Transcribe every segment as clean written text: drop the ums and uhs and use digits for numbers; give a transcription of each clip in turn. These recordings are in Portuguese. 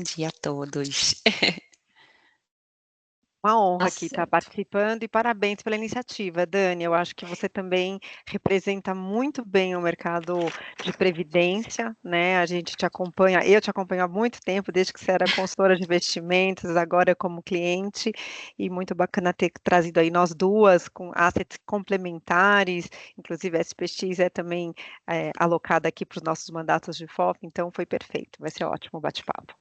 dia a todos. Uma honra Tá aqui estar certo. participando e parabéns pela iniciativa, Dani. Eu acho que você também representa muito bem o mercado de previdência, né? A gente te acompanha, eu te acompanho há muito tempo, desde que você era consultora de investimentos, agora como cliente, e muito bacana ter trazido aí nós duas com assets complementares, inclusive a SPX é também alocada aqui para os nossos mandatos de FOF, então foi perfeito, vai ser ótimo o bate-papo.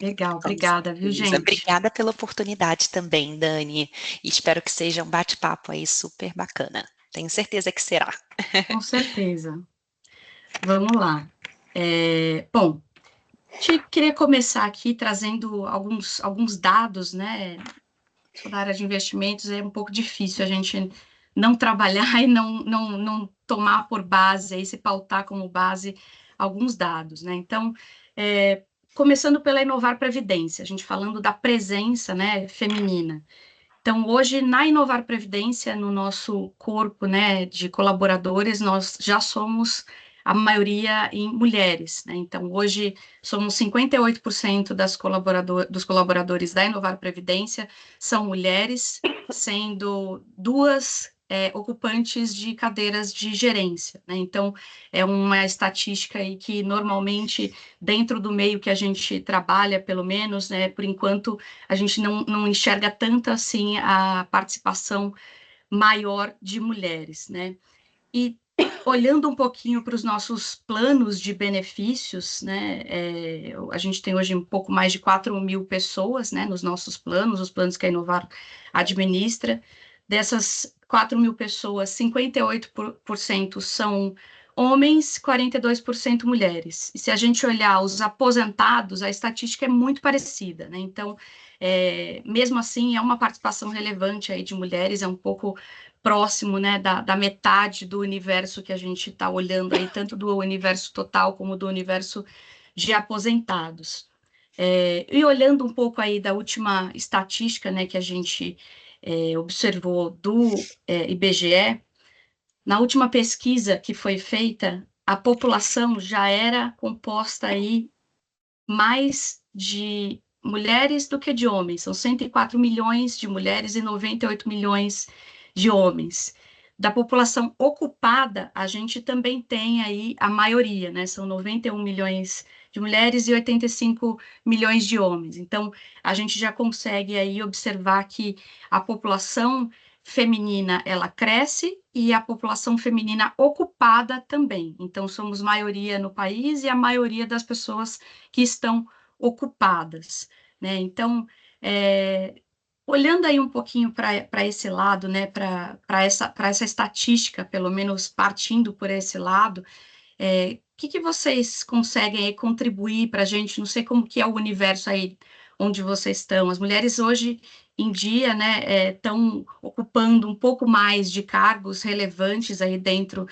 Legal, Com obrigada, viu, certeza. gente? Obrigada pela oportunidade também, Dani. E espero que seja um bate-papo aí super bacana. Tenho certeza que será. Com certeza. Vamos lá. Bom, queria começar aqui trazendo alguns dados, né? Sou da área de investimentos, é um pouco difícil a gente não trabalhar e não tomar por base, aí, se pautar como base alguns dados, né? Então, começando pela Inovar Previdência, a gente falando da presença, né, feminina. Então, hoje, na Inovar Previdência, no nosso corpo, né, de colaboradores, nós já somos a maioria em mulheres, né? Então, hoje, somos 58% dos colaboradores da Inovar Previdência são mulheres, sendo duas ocupantes de cadeiras de gerência, né? Então, é uma estatística aí que, normalmente, dentro do meio que a gente trabalha, pelo menos, né, por enquanto, a gente não enxerga tanto assim a participação maior de mulheres, né? E olhando um pouquinho para os nossos planos de benefícios, né? A gente tem hoje um pouco mais de 4.000 pessoas, né, nos nossos planos, os planos que a Inovar administra. Dessas 4.000 pessoas, 58% são homens, 42% mulheres. E se a gente olhar os aposentados, a estatística é muito parecida, né? Então, mesmo assim, é uma participação relevante aí de mulheres, é um pouco próximo, né, da metade do universo que a gente está olhando aí, tanto do universo total como do universo de aposentados. E olhando um pouco aí da última estatística, né, que a gente observou do IBGE, na última pesquisa que foi feita, a população já era composta aí mais de mulheres do que de homens, são 104 milhões de mulheres e 98 milhões de homens. Da população ocupada, a gente também tem aí a maioria, né? São 91 milhões de mulheres e 85 milhões de homens. Então, a gente já consegue aí observar que a população feminina, ela cresce e a população feminina ocupada também. Então, somos maioria no país e a maioria das pessoas que estão ocupadas, né? Então, olhando aí um pouquinho para esse lado, né, para essa estatística, pelo menos partindo por esse lado, o que vocês conseguem aí contribuir para a gente? Não sei como que é o universo aí onde vocês estão. As mulheres hoje em dia, né, estão ocupando um pouco mais de cargos relevantes aí dentro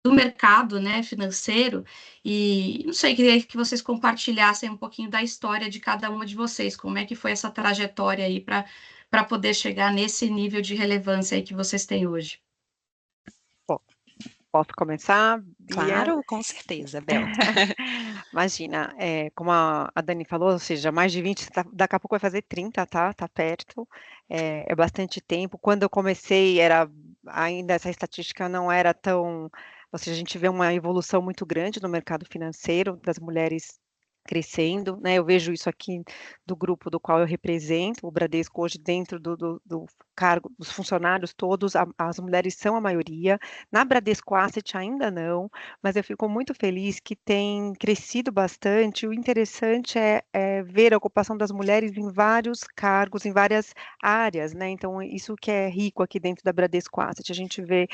do mercado, né, financeiro, e não sei, queria que vocês compartilhassem um pouquinho da história de cada uma de vocês, como é que foi essa trajetória aí para poder chegar nesse nível de relevância aí que vocês têm hoje. Bom, posso começar, Bia? Claro, com certeza, Bel. Imagina, como a Dani falou, ou seja, mais de 20, daqui a pouco vai fazer 30, tá? Tá perto, é bastante tempo. Quando eu comecei, ainda essa estatística não era tão, ou seja, a gente vê uma evolução muito grande no mercado financeiro das mulheres crescendo, né? Eu vejo isso aqui do grupo do qual eu represento, o Bradesco hoje dentro do cargo, dos funcionários todos, as mulheres são a maioria, na Bradesco Asset ainda não, mas eu fico muito feliz que tem crescido bastante. O interessante é ver a ocupação das mulheres em vários cargos, em várias áreas, né? Então, isso que é rico aqui dentro da Bradesco Asset, a gente vê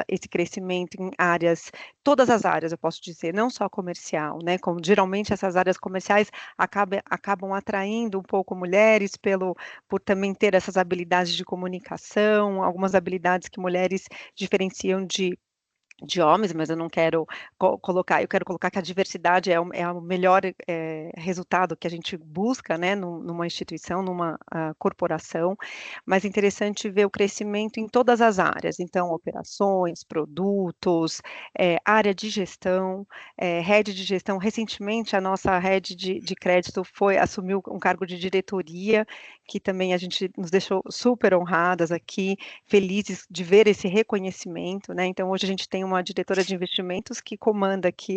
esse crescimento em áreas, todas as áreas, eu posso dizer, não só comercial, né? Como geralmente essas áreas comerciais acabam atraindo um pouco mulheres por também ter essas habilidades de comunicação, algumas habilidades que mulheres diferenciam de de homens, mas eu não quero colocar, eu quero colocar que a diversidade é o melhor resultado que a gente busca, né, numa instituição, numa corporação, mas é interessante ver o crescimento em todas as áreas, então, operações, produtos, área de gestão, rede de gestão. Recentemente, a nossa rede de crédito assumiu um cargo de diretoria, que também a gente nos deixou super honradas aqui, felizes de ver esse reconhecimento, né? Então, hoje a gente tem uma diretora de investimentos que comanda aqui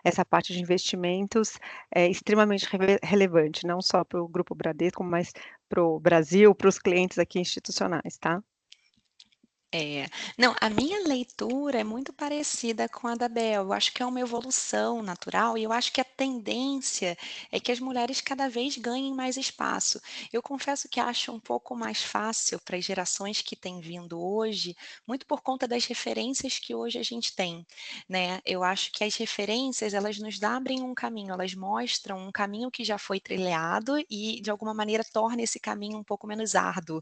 essa parte de investimentos, extremamente relevante, não só para o Grupo Bradesco, mas para o Brasil, para os clientes aqui institucionais, tá? Não, a minha leitura é muito parecida com a da Bel. Eu acho que é uma evolução natural e eu acho que a tendência é que as mulheres cada vez ganhem mais espaço. Eu confesso que acho um pouco mais fácil para as gerações que têm vindo hoje, muito por conta das referências que hoje a gente tem, né? Eu acho que as referências, elas nos abrem um caminho, elas mostram um caminho que já foi trilhado e, de alguma maneira, torna esse caminho um pouco menos árduo.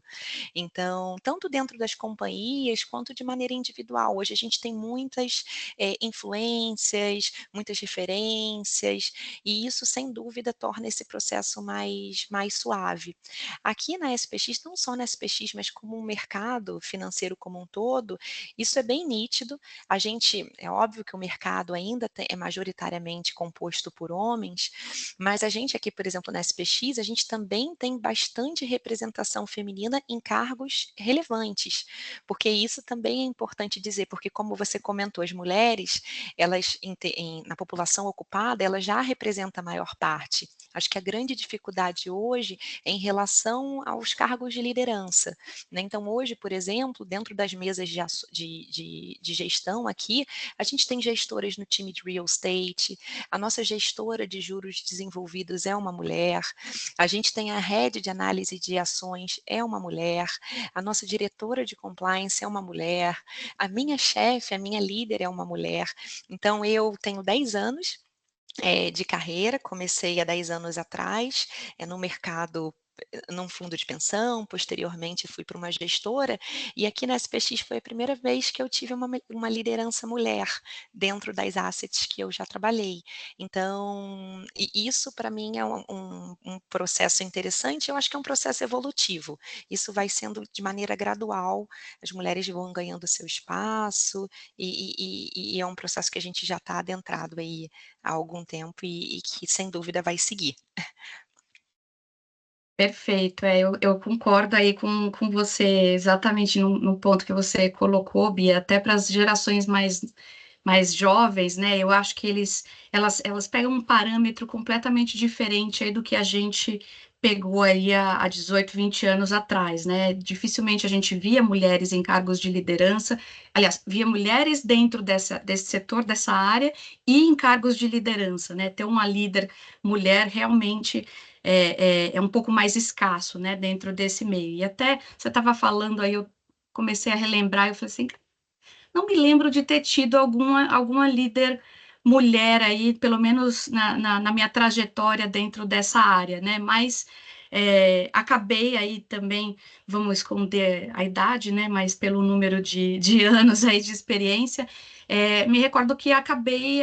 Então, tanto dentro das companhias quanto de maneira individual. Hoje a gente tem muitas influências, muitas referências, e isso, sem dúvida, torna esse processo mais suave. Aqui na SPX, não só na SPX, mas como um mercado financeiro como um todo, isso é bem nítido. A gente, é óbvio que o mercado ainda é majoritariamente composto por homens, mas a gente aqui, por exemplo, na SPX, a gente também tem bastante representação feminina em cargos relevantes, porque isso também é importante dizer, porque como você comentou, as mulheres, elas na população ocupada, elas já representam a maior parte. Acho que a grande dificuldade hoje é em relação aos cargos de liderança, né? Então, hoje, por exemplo, dentro das mesas de gestão aqui, a gente tem gestoras no time de real estate, a nossa gestora de juros desenvolvidos é uma mulher, a gente tem a head de análise de ações, é uma mulher, a nossa diretora de compliance é uma mulher, a minha chefe, a minha líder é uma mulher. Então, eu tenho 10 anos de carreira, comecei há 10 anos atrás, no mercado, num fundo de pensão, posteriormente fui para uma gestora, e aqui na SPX foi a primeira vez que eu tive uma liderança mulher dentro das assets que eu já trabalhei. Então, isso para mim é um processo interessante, eu acho que é um processo evolutivo. Isso vai sendo de maneira gradual, as mulheres vão ganhando seu espaço, e é um processo que a gente já está adentrado aí há algum tempo e que sem dúvida vai seguir. Perfeito, eu concordo aí com você exatamente no ponto que você colocou, Bia, até para as gerações mais jovens, né? Eu acho que elas pegam um parâmetro completamente diferente aí do que a gente pegou aí há 18, 20 anos atrás, né? Dificilmente a gente via mulheres em cargos de liderança, aliás, via mulheres dentro desse setor, dessa área, e em cargos de liderança, né? Ter uma líder mulher realmente é um pouco mais escasso, né, dentro desse meio. E até você estava falando aí, eu comecei a relembrar, eu falei assim, não me lembro de ter tido alguma líder mulher aí, pelo menos na minha trajetória dentro dessa área, né? Mas acabei aí também, vamos esconder a idade, né? Mas pelo número de anos aí de experiência, me recordo que acabei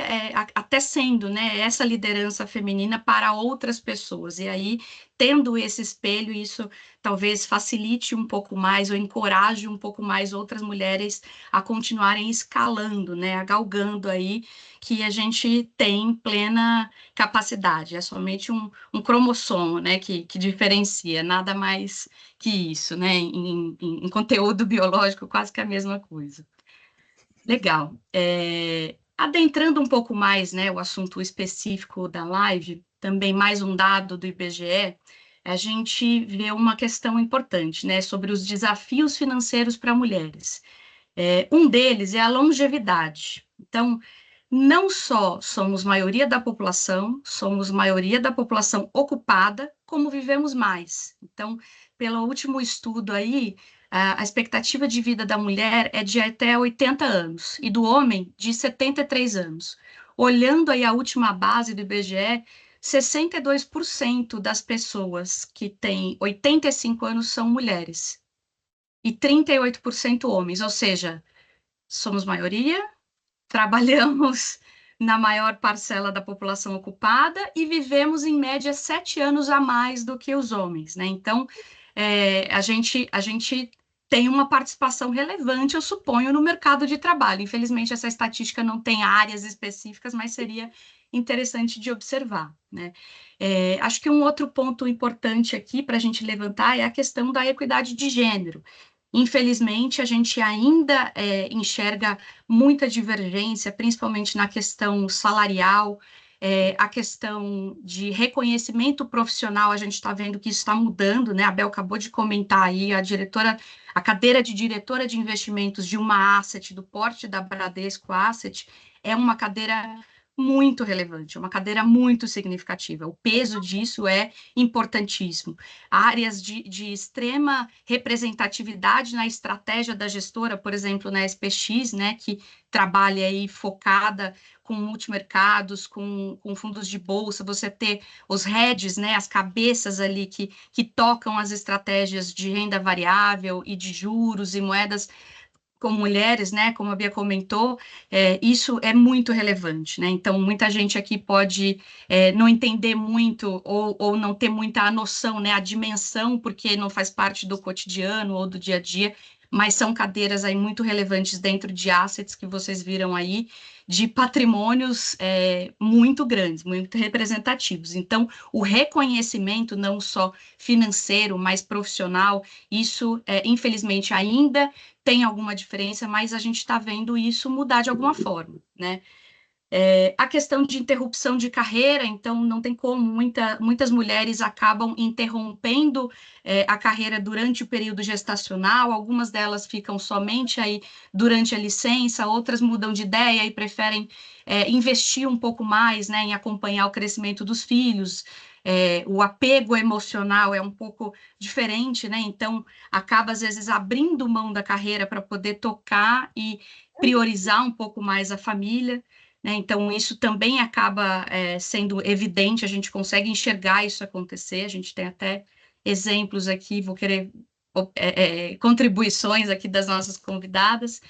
até sendo, né, essa liderança feminina para outras pessoas. E aí, tendo esse espelho, isso talvez facilite um pouco mais ou encoraje um pouco mais outras mulheres a continuarem escalando, né, a galgando aí que a gente tem plena capacidade, é somente um cromossomo, né, que diferencia, nada mais que isso, né, em conteúdo biológico, quase que a mesma coisa. Legal. Adentrando um pouco mais, né, o assunto específico da live, também mais um dado do IBGE, a gente vê uma questão importante, né, sobre os desafios financeiros para mulheres. Um deles é a longevidade. Então, não só somos maioria da população, somos maioria da população ocupada, como vivemos mais. Então, pelo último estudo aí, a expectativa de vida da mulher é de até 80 anos e do homem de 73 anos. Olhando aí a última base do IBGE, 62% das pessoas que têm 85 anos são mulheres e 38% homens, ou seja, somos maioria, trabalhamos na maior parcela da população ocupada e vivemos, em média, 7 anos a mais do que os homens, né? Então, a gente tem uma participação relevante, eu suponho, no mercado de trabalho. Infelizmente, essa estatística não tem áreas específicas, mas seria interessante de observar, né? Acho que um outro ponto importante aqui para a gente levantar é a questão da equidade de gênero. Infelizmente, a gente ainda enxerga muita divergência, principalmente na questão salarial, a questão de reconhecimento profissional, a gente está vendo que isso está mudando, né? A Bel acabou de comentar aí, a cadeira de diretora de investimentos de uma asset, do porte da Bradesco Asset, é uma cadeira muito relevante, é uma cadeira muito significativa. O peso disso é importantíssimo. Áreas de extrema representatividade na estratégia da gestora, por exemplo, na SPX, né, que trabalha aí focada com multimercados, com fundos de bolsa, você ter os heads, né, as cabeças ali que tocam as estratégias de renda variável e de juros e moedas com mulheres, né, como a Bia comentou, isso é muito relevante, né? Então, muita gente aqui pode não entender muito ou não ter muita noção, né, a dimensão, porque não faz parte do cotidiano ou do dia a dia, mas são cadeiras aí muito relevantes dentro de assets que vocês viram aí, de patrimônios muito grandes, muito representativos. Então, o reconhecimento, não só financeiro, mas profissional, isso, infelizmente, ainda tem alguma diferença, mas a gente está vendo isso mudar de alguma forma, né? A questão de interrupção de carreira, então não tem como, muitas mulheres acabam interrompendo a carreira durante o período gestacional, algumas delas ficam somente aí durante a licença, outras mudam de ideia e preferem investir um pouco mais, né, em acompanhar o crescimento dos filhos. O apego emocional é um pouco diferente, né? Então acaba às vezes abrindo mão da carreira para poder tocar e priorizar um pouco mais a família, né? Então isso também acaba sendo evidente, a gente consegue enxergar isso acontecer, a gente tem até exemplos aqui, vou querer contribuições aqui das nossas convidadas.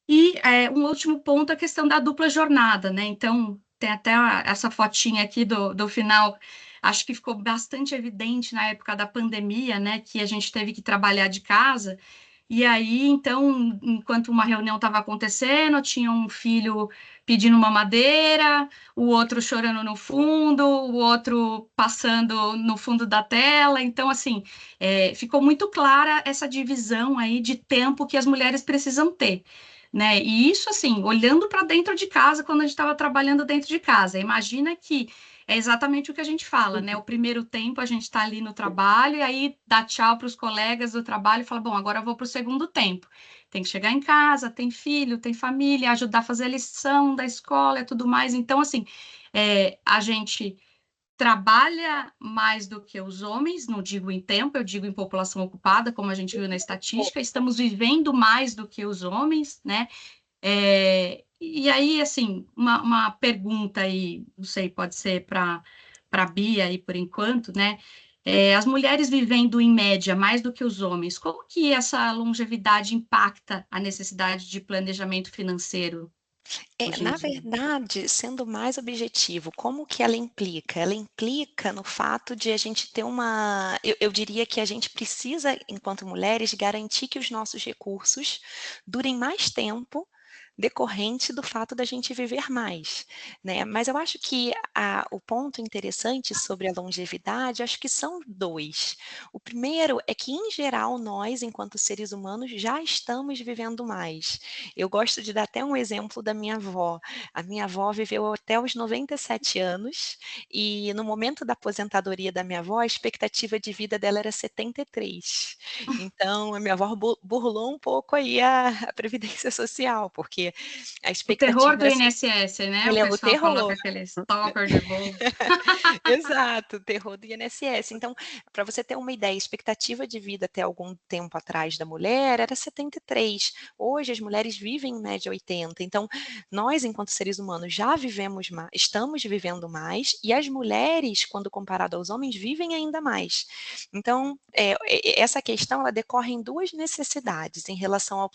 E um último ponto, a questão da dupla jornada, né? Então, tem até essa fotinha aqui do final, acho que ficou bastante evidente na época da pandemia, né? Que a gente teve que trabalhar de casa. E aí, então, enquanto uma reunião estava acontecendo, tinha um filho pedindo uma madeira, o outro chorando no fundo, o outro passando no fundo da tela. Então, assim, ficou muito clara essa divisão aí de tempo que as mulheres precisam ter, né? E isso, assim, olhando para dentro de casa, quando a gente estava trabalhando dentro de casa. Imagina que é exatamente o que a gente fala, né? O primeiro tempo a gente está ali no trabalho e aí dá tchau para os colegas do trabalho e fala, bom, agora eu vou para o segundo tempo. Tem que chegar em casa, tem filho, tem família, ajudar a fazer a lição da escola e tudo mais. Então, assim, a gente trabalha mais do que os homens, não digo em tempo, eu digo em população ocupada, como a gente viu na estatística, estamos vivendo mais do que os homens, né? E aí, assim, uma pergunta aí, não sei, pode ser para a Bia aí por enquanto, né? As mulheres vivendo em média mais do que os homens, como que essa longevidade impacta a necessidade de planejamento financeiro hoje em Na dia? verdade, sendo mais objetivo, como que ela implica? Ela implica no fato de a gente ter uma. Eu diria que a gente precisa, enquanto mulheres, garantir que os nossos recursos durem mais tempo decorrente do fato da gente viver mais, né? Mas eu acho que o ponto interessante sobre a longevidade, acho que são dois. O primeiro é que, em geral, nós, enquanto seres humanos, já estamos vivendo mais. Eu gosto de dar até um exemplo da minha avó. A minha avó viveu até os 97 anos e no momento da aposentadoria da minha avó, a expectativa de vida dela era 73. Então, a minha avó burlou um pouco aí a previdência social, porque a O terror expectativa do era INSS, né? O olha, o pessoal coloca terror. aquele stalker de bolsa. Exato, o terror do INSS. Então, para você ter uma ideia, a expectativa de vida até algum tempo atrás da mulher era 73. Hoje as mulheres vivem em média 80. Então, nós, enquanto seres humanos, já vivemos mais, estamos vivendo mais, e as mulheres, quando comparado aos homens, vivem ainda mais. Então, essa questão ela decorre em duas necessidades em relação ao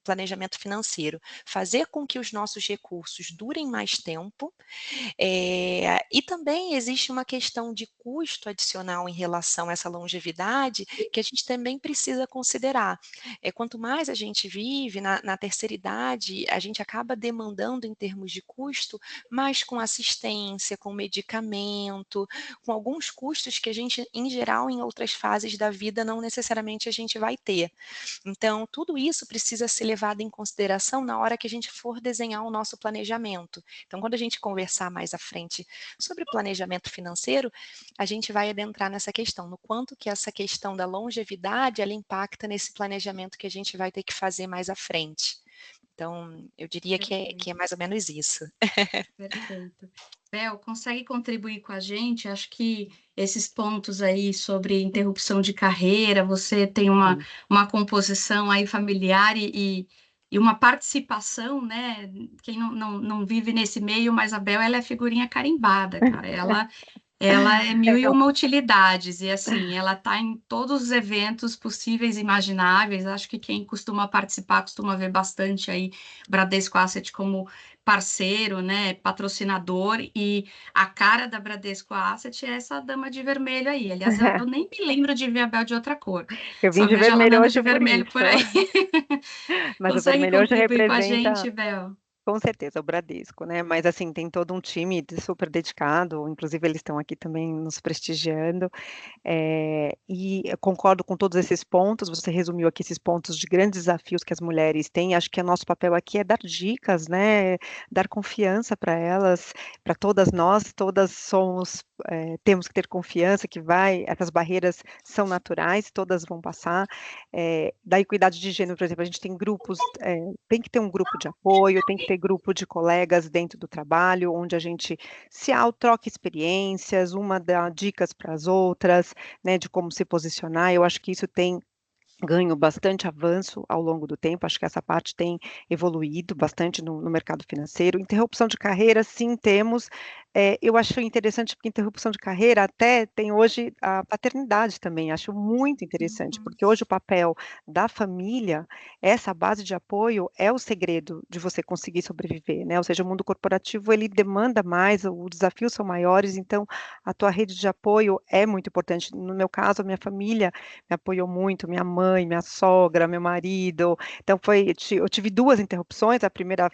planejamento financeiro, fazer com que os nossos recursos durem mais tempo, e também existe uma questão de custo adicional em relação a essa longevidade, que a gente também precisa considerar. Quanto mais a gente vive na terceira idade, a gente acaba demandando em termos de custo, mais com assistência, com medicamento, com alguns custos que a gente, em geral, em outras fases da vida, não necessariamente a gente vai ter. Então, tudo isso precisa ser levado em consideração na hora que a gente for desenhar o nosso planejamento. Então, quando a gente conversar mais à frente sobre planejamento financeiro, a gente vai adentrar nessa questão, no quanto que essa questão da longevidade, ela impacta nesse planejamento que a gente vai ter que fazer mais à frente. Então, eu diria que Perfeito, é mais ou menos isso. perfeito. Bel, consegue contribuir com a gente? Acho que esses pontos aí sobre interrupção de carreira, você tem Sim. uma composição aí familiar e uma participação, né? Quem não vive nesse meio, mas a Bel, ela é figurinha carimbada, cara. Ela é mil e Eu- uma utilidades, e assim, ela está em todos os eventos possíveis e imagináveis. Acho que quem costuma participar costuma ver bastante aí Bradesco Asset como parceiro, né, patrocinador, e a cara da Bradesco Asset é essa dama de vermelho aí. Aliás, eu nem me lembro de ver a Bel de outra cor, Eu vim só de vejo ela vermelho andando de hoje por vermelho isso. por aí. Mas o Consegue vermelho hoje contribuir com a representa. gente, Bel? Com certeza, o Bradesco, né? Mas assim, tem todo um time super dedicado, inclusive eles estão aqui também nos prestigiando. E eu concordo com todos esses pontos, você resumiu aqui esses pontos de grandes desafios que as mulheres têm. Acho que o nosso papel aqui é dar dicas, né? Dar confiança para elas, para todas nós, todas somos, temos que ter confiança que essas barreiras são naturais, todas vão passar. Da equidade de gênero, por exemplo, a gente tem grupos, tem que ter um grupo de apoio, tem que ter grupo de colegas dentro do trabalho, onde a gente troca experiências, uma dá dicas para as outras, né, de como se posicionar. Eu acho que isso tem ganho bastante avanço ao longo do tempo, acho que essa parte tem evoluído bastante no mercado financeiro. Interrupção de carreira, sim, temos. Eu acho interessante porque interrupção de carreira até tem hoje a paternidade também, acho muito interessante, Uhum. porque hoje o papel da família, essa base de apoio é o segredo de você conseguir sobreviver, né? Ou seja, o mundo corporativo ele demanda mais, os desafios são maiores, então a tua rede de apoio é muito importante. No meu caso, a minha família me apoiou muito, minha mãe, minha sogra, meu marido. Então eu tive duas interrupções, a primeira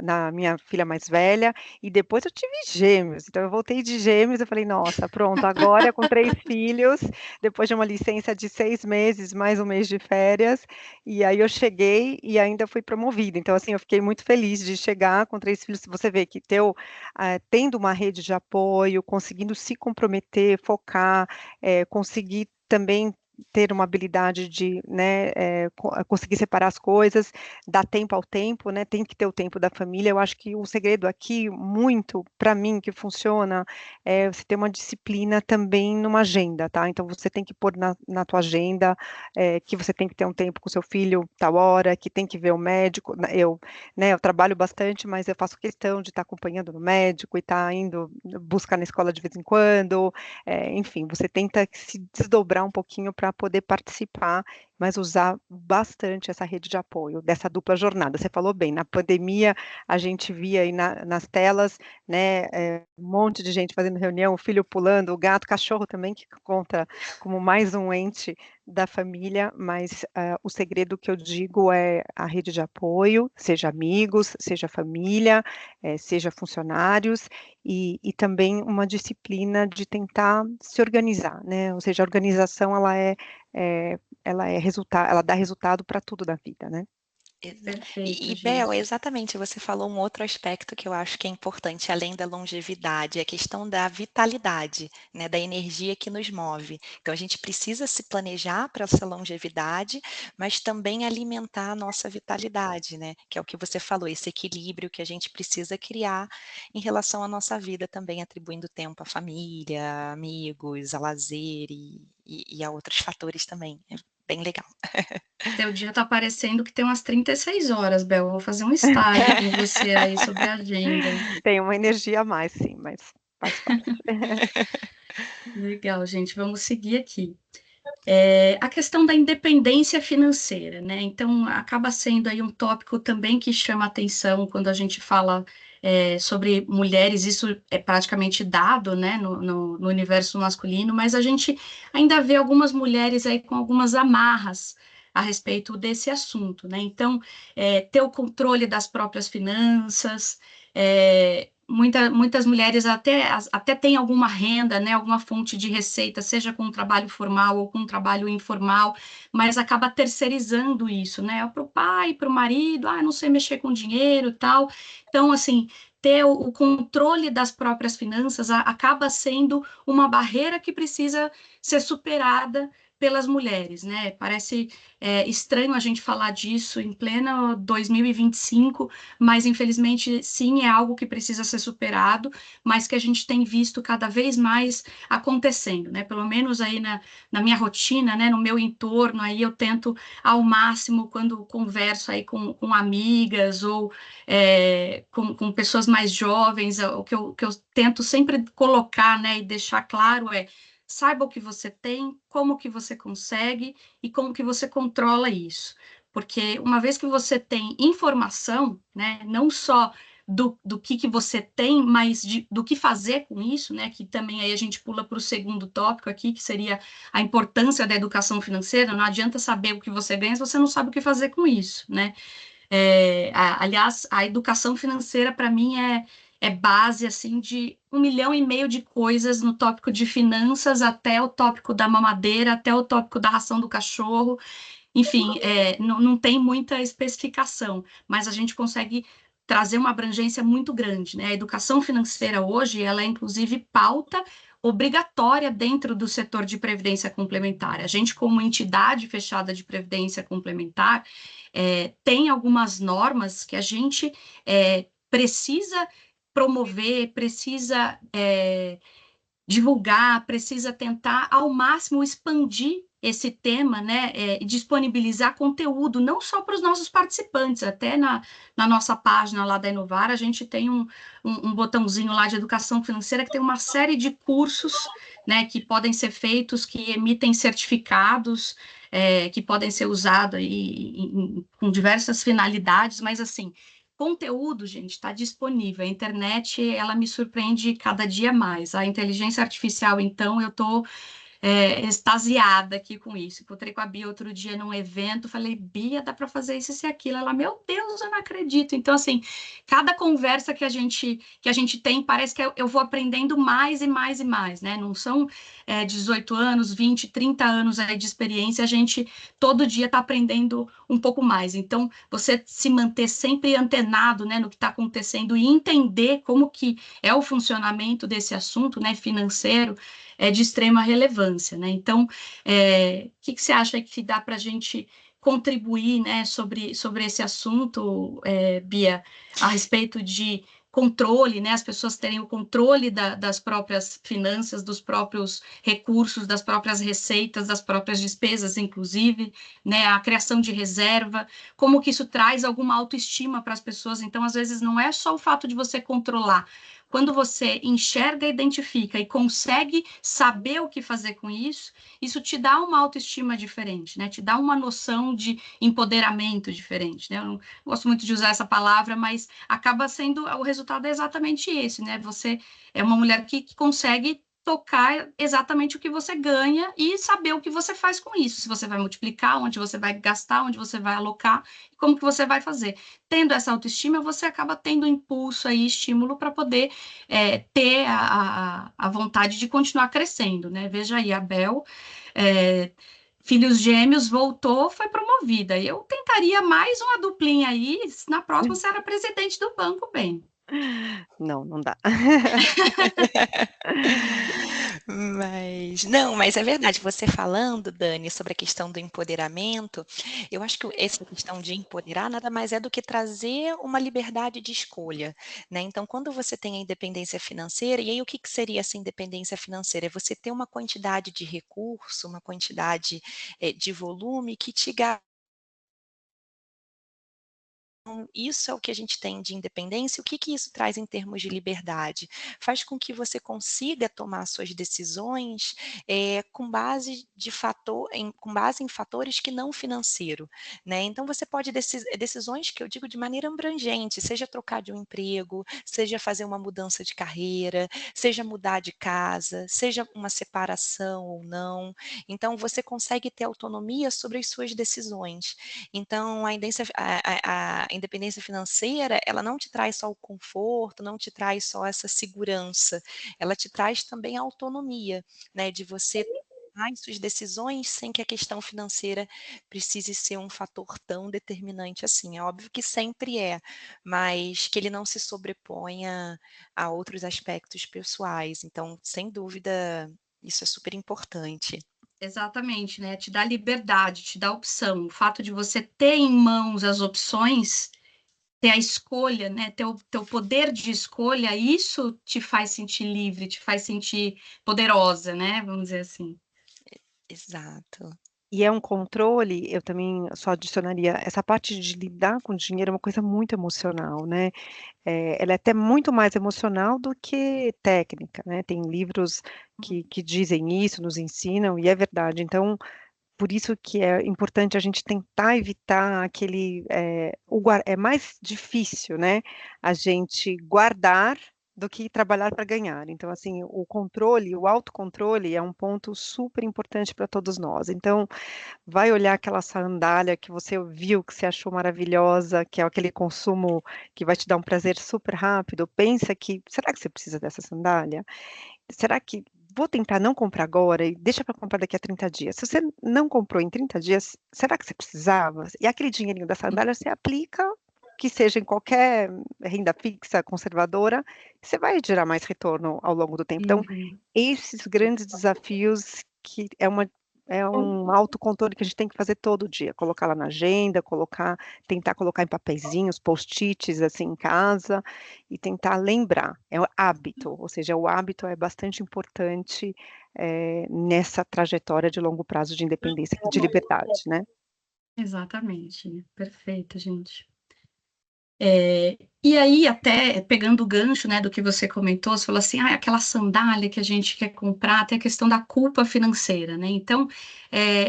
na minha filha mais velha e depois eu tive gêmeos. Então eu voltei de gêmeos, eu falei, nossa, pronto, agora com 3 filhos, depois de uma licença de 6 meses, mais um mês de férias, e aí eu cheguei e ainda fui promovida. Então assim, eu fiquei muito feliz de chegar com 3 filhos. Você vê que tendo uma rede de apoio, conseguindo se comprometer, focar, conseguir também ter uma habilidade de, né, conseguir separar as coisas, dar tempo ao tempo, né, tem que ter o tempo da família. Eu acho que o segredo aqui, muito, para mim, que funciona, é você ter uma disciplina também numa agenda, tá? Então, você tem que pôr na tua agenda que você tem que ter um tempo com seu filho, tal hora, que tem que ver o médico. Eu trabalho bastante, mas eu faço questão de estar acompanhando no médico e estar indo buscar na escola de vez em quando, enfim, você tenta se desdobrar um pouquinho para poder participar, mas usar bastante essa rede de apoio, dessa dupla jornada. Você falou bem, na pandemia a gente via aí nas telas, né, um monte de gente fazendo reunião, o filho pulando, o gato, cachorro também, que conta como mais um ente da família, mas o segredo que eu digo é a rede de apoio, seja amigos, seja família, seja funcionários, e também uma disciplina de tentar se organizar, né? Ou seja, a organização ela resultado, ela dá resultado para tudo da vida, né? Perfeito, Bel, gente. exatamente, você falou um outro aspecto que eu acho que é importante, além da longevidade, é a questão da vitalidade, né, da energia que nos move. Então, a gente precisa se planejar para essa longevidade, mas também alimentar a nossa vitalidade, né, que é o que você falou, esse equilíbrio que a gente precisa criar em relação à nossa vida também, atribuindo tempo à família, amigos, a lazer e a outros fatores também. É bem legal. Teu dia tá parecendo que tem umas 36 horas, Bel. Eu vou fazer um estágio com você aí sobre a agenda. Tem uma energia a mais, sim, mas faz parte. Legal, gente. Vamos seguir aqui. A questão da independência financeira, né? Então, acaba sendo aí um tópico também que chama atenção quando a gente fala sobre mulheres, isso é praticamente dado, né, no universo masculino, mas a gente ainda vê algumas mulheres aí com algumas amarras a respeito desse assunto, né? Então, ter o controle das próprias finanças, muitas mulheres até têm alguma renda, né, alguma fonte de receita, seja com um trabalho formal ou com um trabalho informal, mas acaba terceirizando isso, né, para o pai, para o marido, não sei mexer com dinheiro, tal. Então, assim, ter o controle das próprias finanças acaba sendo uma barreira que precisa ser superada pelas mulheres, né? Parece estranho a gente falar disso em pleno 2025, mas infelizmente sim, é algo que precisa ser superado, mas que a gente tem visto cada vez mais acontecendo, né? Pelo menos aí na minha rotina, né? No meu entorno, aí eu tento ao máximo, quando converso aí com amigas ou com pessoas mais jovens, o que eu tento sempre colocar, né? E deixar claro saiba o que você tem, como que você consegue e como que você controla isso. Porque uma vez que você tem informação, né, não só do que você tem, mas do que fazer com isso, né, que também aí a gente pula para o segundo tópico aqui, que seria a importância da educação financeira. Não adianta saber o que você ganha se você não sabe o que fazer com isso, né? Aliás, a educação financeira, para mim, é base, assim, de 1,5 milhão de coisas, no tópico de finanças, até o tópico da mamadeira, até o tópico da ração do cachorro. Enfim, não tem muita especificação, mas a gente consegue trazer uma abrangência muito grande, né? A educação financeira hoje, ela é, inclusive, pauta obrigatória dentro do setor de previdência complementar. A gente, como entidade fechada de previdência complementar, tem algumas normas que a gente precisa promover, precisa divulgar, precisa tentar ao máximo expandir esse tema, né, e disponibilizar conteúdo, não só para os nossos participantes, até na nossa página lá da Inovar, a gente tem um botãozinho lá de educação financeira que tem uma série de cursos, né, que podem ser feitos, que emitem certificados, que podem ser usados aí com diversas finalidades, mas assim, conteúdo, gente, está disponível. A internet, ela me surpreende cada dia mais. A inteligência artificial, então, eu estou extasiada aqui com isso. Encontrei com a Bia outro dia num evento, falei, Bia, dá para fazer isso e aquilo. Ela, meu Deus, eu não acredito. Então, assim, cada conversa que a gente tem, parece que eu vou aprendendo mais e mais e mais, né? Não são 18 anos, 20, 30 anos aí de experiência, a gente todo dia está aprendendo um pouco mais. Então, você se manter sempre antenado, né, no que está acontecendo e entender como que é o funcionamento desse assunto, né, financeiro, é de extrema relevância, né? Então, o que você acha que dá para a gente contribuir, né, sobre esse assunto, Bia, a respeito de controle, né, as pessoas terem o controle das próprias finanças, dos próprios recursos, das próprias receitas, das próprias despesas, inclusive, né, a criação de reserva, como que isso traz alguma autoestima para as pessoas. Então, às vezes, não é só o fato de você controlar. Quando você enxerga, identifica e consegue saber o que fazer com isso te dá uma autoestima diferente, né? Te dá uma noção de empoderamento diferente, né? Eu não gosto muito de usar essa palavra, mas acaba sendo, o resultado é exatamente esse, né? Você é uma mulher que consegue tocar exatamente o que você ganha e saber o que você faz com isso, se você vai multiplicar, onde você vai gastar, onde você vai alocar, e como que você vai fazer. Tendo essa autoestima, você acaba tendo impulso aí, estímulo para poder ter a vontade de continuar crescendo, né? Veja aí, a Bel, é, filhos gêmeos, voltou, foi promovida. Eu tentaria mais uma duplinha aí, na próxima você era presidente do banco, bem. Não, não dá. Mas não, mas é verdade, você falando, Dani, sobre a questão do empoderamento, eu acho que essa questão de empoderar nada mais é do que trazer uma liberdade de escolha, né? Então, quando você tem a independência financeira, e aí o que que seria essa independência financeira? É você ter uma quantidade de recurso, uma quantidade, de volume que te isso é o que a gente tem de independência. O que que isso traz em termos de liberdade? Faz com que você consiga tomar suas decisões, com base com base em fatores que não financeiro, né. Então você pode decisões que eu digo de maneira abrangente, seja trocar de um emprego, seja fazer uma mudança de carreira, seja mudar de casa, seja uma separação ou não. Então você consegue ter autonomia sobre as suas decisões. Então a independência financeira, ela não te traz só o conforto, não te traz só essa segurança, ela te traz também a autonomia, né, de você tomar as suas decisões sem que a questão financeira precise ser um fator tão determinante assim. É óbvio que sempre é, mas que ele não se sobreponha a outros aspectos pessoais. Então, sem dúvida, isso é super importante. Exatamente, né? Te dá liberdade, te dá opção. O fato de você ter em mãos as opções, ter a escolha, né? Ter o teu poder de escolha, isso te faz sentir livre, te faz sentir poderosa, né? Vamos dizer assim. Exato. E é um controle, eu também só adicionaria, essa parte de lidar com dinheiro é uma coisa muito emocional, né. Ela é até muito mais emocional do que técnica, né, tem livros que dizem isso, nos ensinam, e é verdade. Então, por isso que é importante a gente tentar evitar aquele, é mais difícil, né, a gente guardar do que trabalhar para ganhar. Então, assim, o controle, o autocontrole é um ponto super importante para todos nós. Então, vai olhar aquela sandália que você viu, que você achou maravilhosa, que é aquele consumo que vai te dar um prazer super rápido, pensa que: "Será que você precisa dessa sandália? Será que vou tentar não comprar agora e deixa para comprar daqui a 30 dias". Se você não comprou em 30 dias, será que você precisava? E aquele dinheirinho da sandália você aplica, que seja em qualquer renda fixa conservadora, você vai gerar mais retorno ao longo do tempo. Então, Uhum. esses grandes desafios que é um autocontrole que a gente tem que fazer todo dia, colocar lá na agenda, tentar colocar em papeizinhos, post-its, assim, em casa, e tentar lembrar. É o hábito, ou seja, o hábito é bastante importante, nessa trajetória de longo prazo de independência e de liberdade, né. Exatamente. Perfeito, gente. E aí, até pegando o gancho, né, do que você comentou, você falou assim, ah, aquela sandália que a gente quer comprar, tem a questão da culpa financeira, né? Então,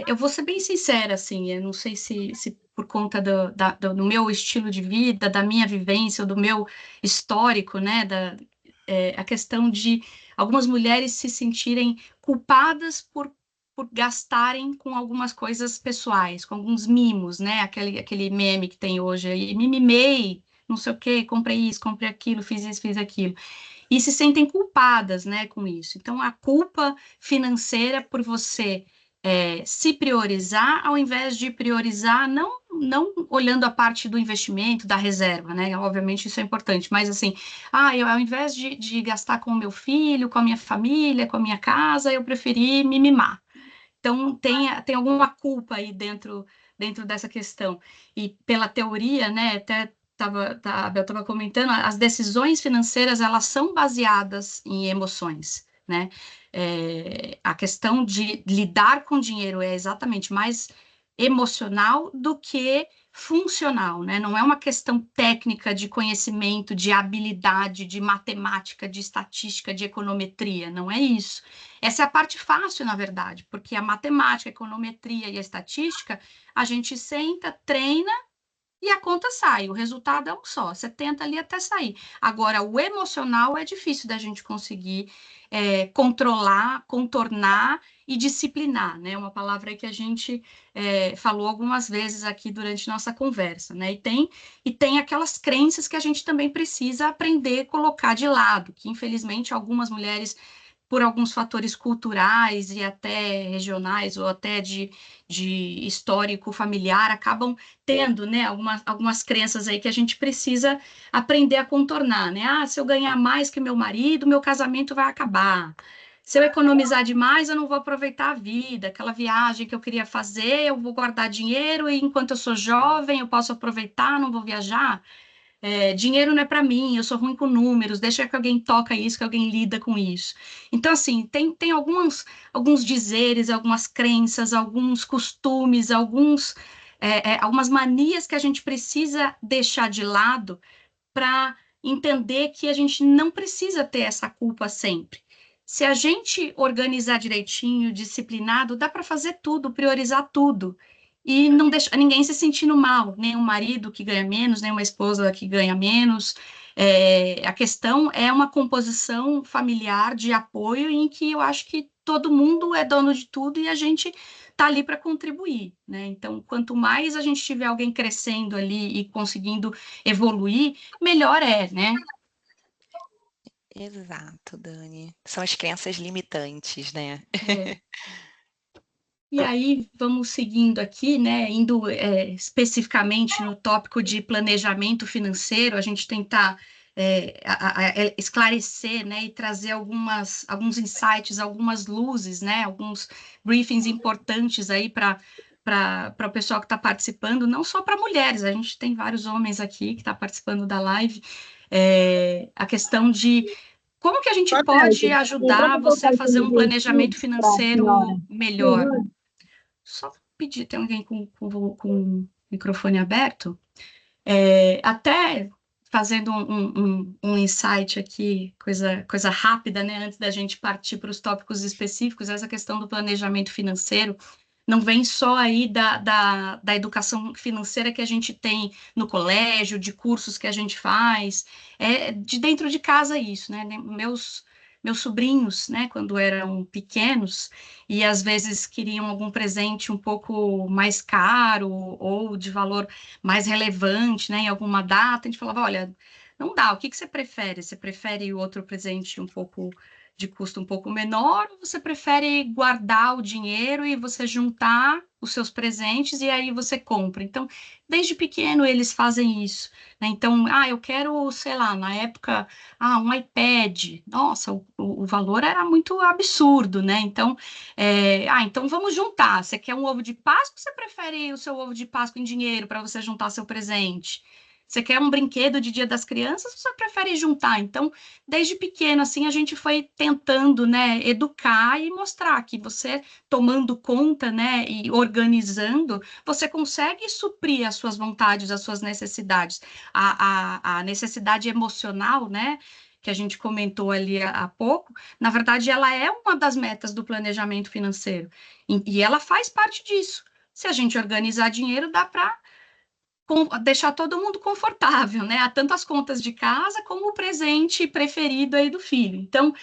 eu vou ser bem sincera, assim, eu não sei se por conta do meu estilo de vida, da minha vivência, ou do meu histórico, né, a questão de algumas mulheres se sentirem culpadas por gastarem com algumas coisas pessoais, com alguns mimos, né? Aquele meme que tem hoje aí, mimimei, não sei o quê, comprei isso, comprei aquilo, fiz isso, fiz aquilo. E se sentem culpadas, né, com isso. Então, a culpa financeira por você se priorizar, ao invés de priorizar, não olhando a parte do investimento, da reserva, né? Obviamente isso é importante, mas assim, eu, ao invés de gastar com o meu filho, com a minha família, com a minha casa, eu preferi me mimar. Então, tem alguma culpa aí dentro dessa questão. E pela teoria, né, até a Bel estava comentando, as decisões financeiras, elas são baseadas em emoções, né? A questão de lidar com dinheiro é exatamente mais emocional do que funcional, né? Não é uma questão técnica de conhecimento, de habilidade, de matemática, de estatística, de econometria, não é isso. Essa é a parte fácil, na verdade, porque a matemática, a econometria e a estatística, a gente senta, treina e a conta sai. O resultado é um só. Você tenta ali até sair. Agora, o emocional é difícil da gente conseguir controlar, contornar e disciplinar, né? Uma palavra que a gente falou algumas vezes aqui durante nossa conversa, né? E tem aquelas crenças que a gente também precisa aprender a colocar de lado, que infelizmente algumas mulheres por alguns fatores culturais e até regionais ou até de histórico familiar, acabam tendo, né, algumas crenças aí que a gente precisa aprender a contornar, né? Ah, se eu ganhar mais que meu marido, meu casamento vai acabar. Se eu economizar demais, eu não vou aproveitar a vida. Aquela viagem que eu queria fazer, eu vou guardar dinheiro e enquanto eu sou jovem, eu posso aproveitar, não vou viajar. Dinheiro não é para mim, eu sou ruim com números, deixa que alguém toca isso, que alguém lida com isso. Então, assim, tem alguns dizeres, algumas crenças, alguns costumes, alguns algumas manias que a gente precisa deixar de lado para entender que a gente não precisa ter essa culpa sempre. Se a gente organizar direitinho, disciplinado, dá para fazer tudo, priorizar tudo. E não deixar ninguém se sentindo mal, nem um marido que ganha menos, nem uma esposa que ganha menos. A questão é uma composição familiar de apoio em que eu acho que todo mundo é dono de tudo e a gente está ali para contribuir, né? Então, quanto mais a gente tiver alguém crescendo ali e conseguindo evoluir, melhor é, né? Exato, Dani. São as crenças limitantes, né? E aí, vamos seguindo aqui, né? Indo especificamente no tópico de planejamento financeiro, a gente tentar esclarecer, né? E trazer alguns insights, algumas luzes, né? Alguns briefings importantes aí para o pessoal que está participando, não só para mulheres, a gente tem vários homens aqui que estão participando da live. A questão de como que a gente pode ajudar você a fazer um planejamento financeiro melhor? Só pedir, tem alguém com o microfone aberto? Até fazendo um insight aqui, coisa rápida, né? Antes da gente partir para os tópicos específicos, essa questão do planejamento financeiro não vem só aí da educação financeira que a gente tem no colégio, de cursos que a gente faz, é de dentro de casa isso, né? Meus sobrinhos, né, quando eram pequenos, e às vezes queriam algum presente um pouco mais caro ou de valor mais relevante, né, em alguma data, a gente falava, olha, não dá, o que você prefere? Você prefere outro presente um pouco de custo um pouco menor, ou você prefere guardar o dinheiro e você juntar os seus presentes e aí você compra? Então, desde pequeno eles fazem isso, né? Então, eu quero, sei lá, na época, um iPad. Nossa, o valor era muito absurdo, né? Então, então vamos juntar. Você quer um ovo de Páscoa ou você prefere o seu ovo de Páscoa em dinheiro para você juntar seu presente? Você quer um brinquedo de Dia das Crianças ou você prefere juntar? Então, desde pequeno, assim, a gente foi tentando, né, educar e mostrar que você, tomando conta, né, e organizando, você consegue suprir as suas vontades, as suas necessidades. A necessidade emocional, né, que a gente comentou ali há pouco, na verdade, ela é uma das metas do planejamento financeiro. E ela faz parte disso. Se a gente organizar dinheiro, dá para deixar todo mundo confortável, né? Há tanto as contas de casa como o presente preferido aí do filho. Então,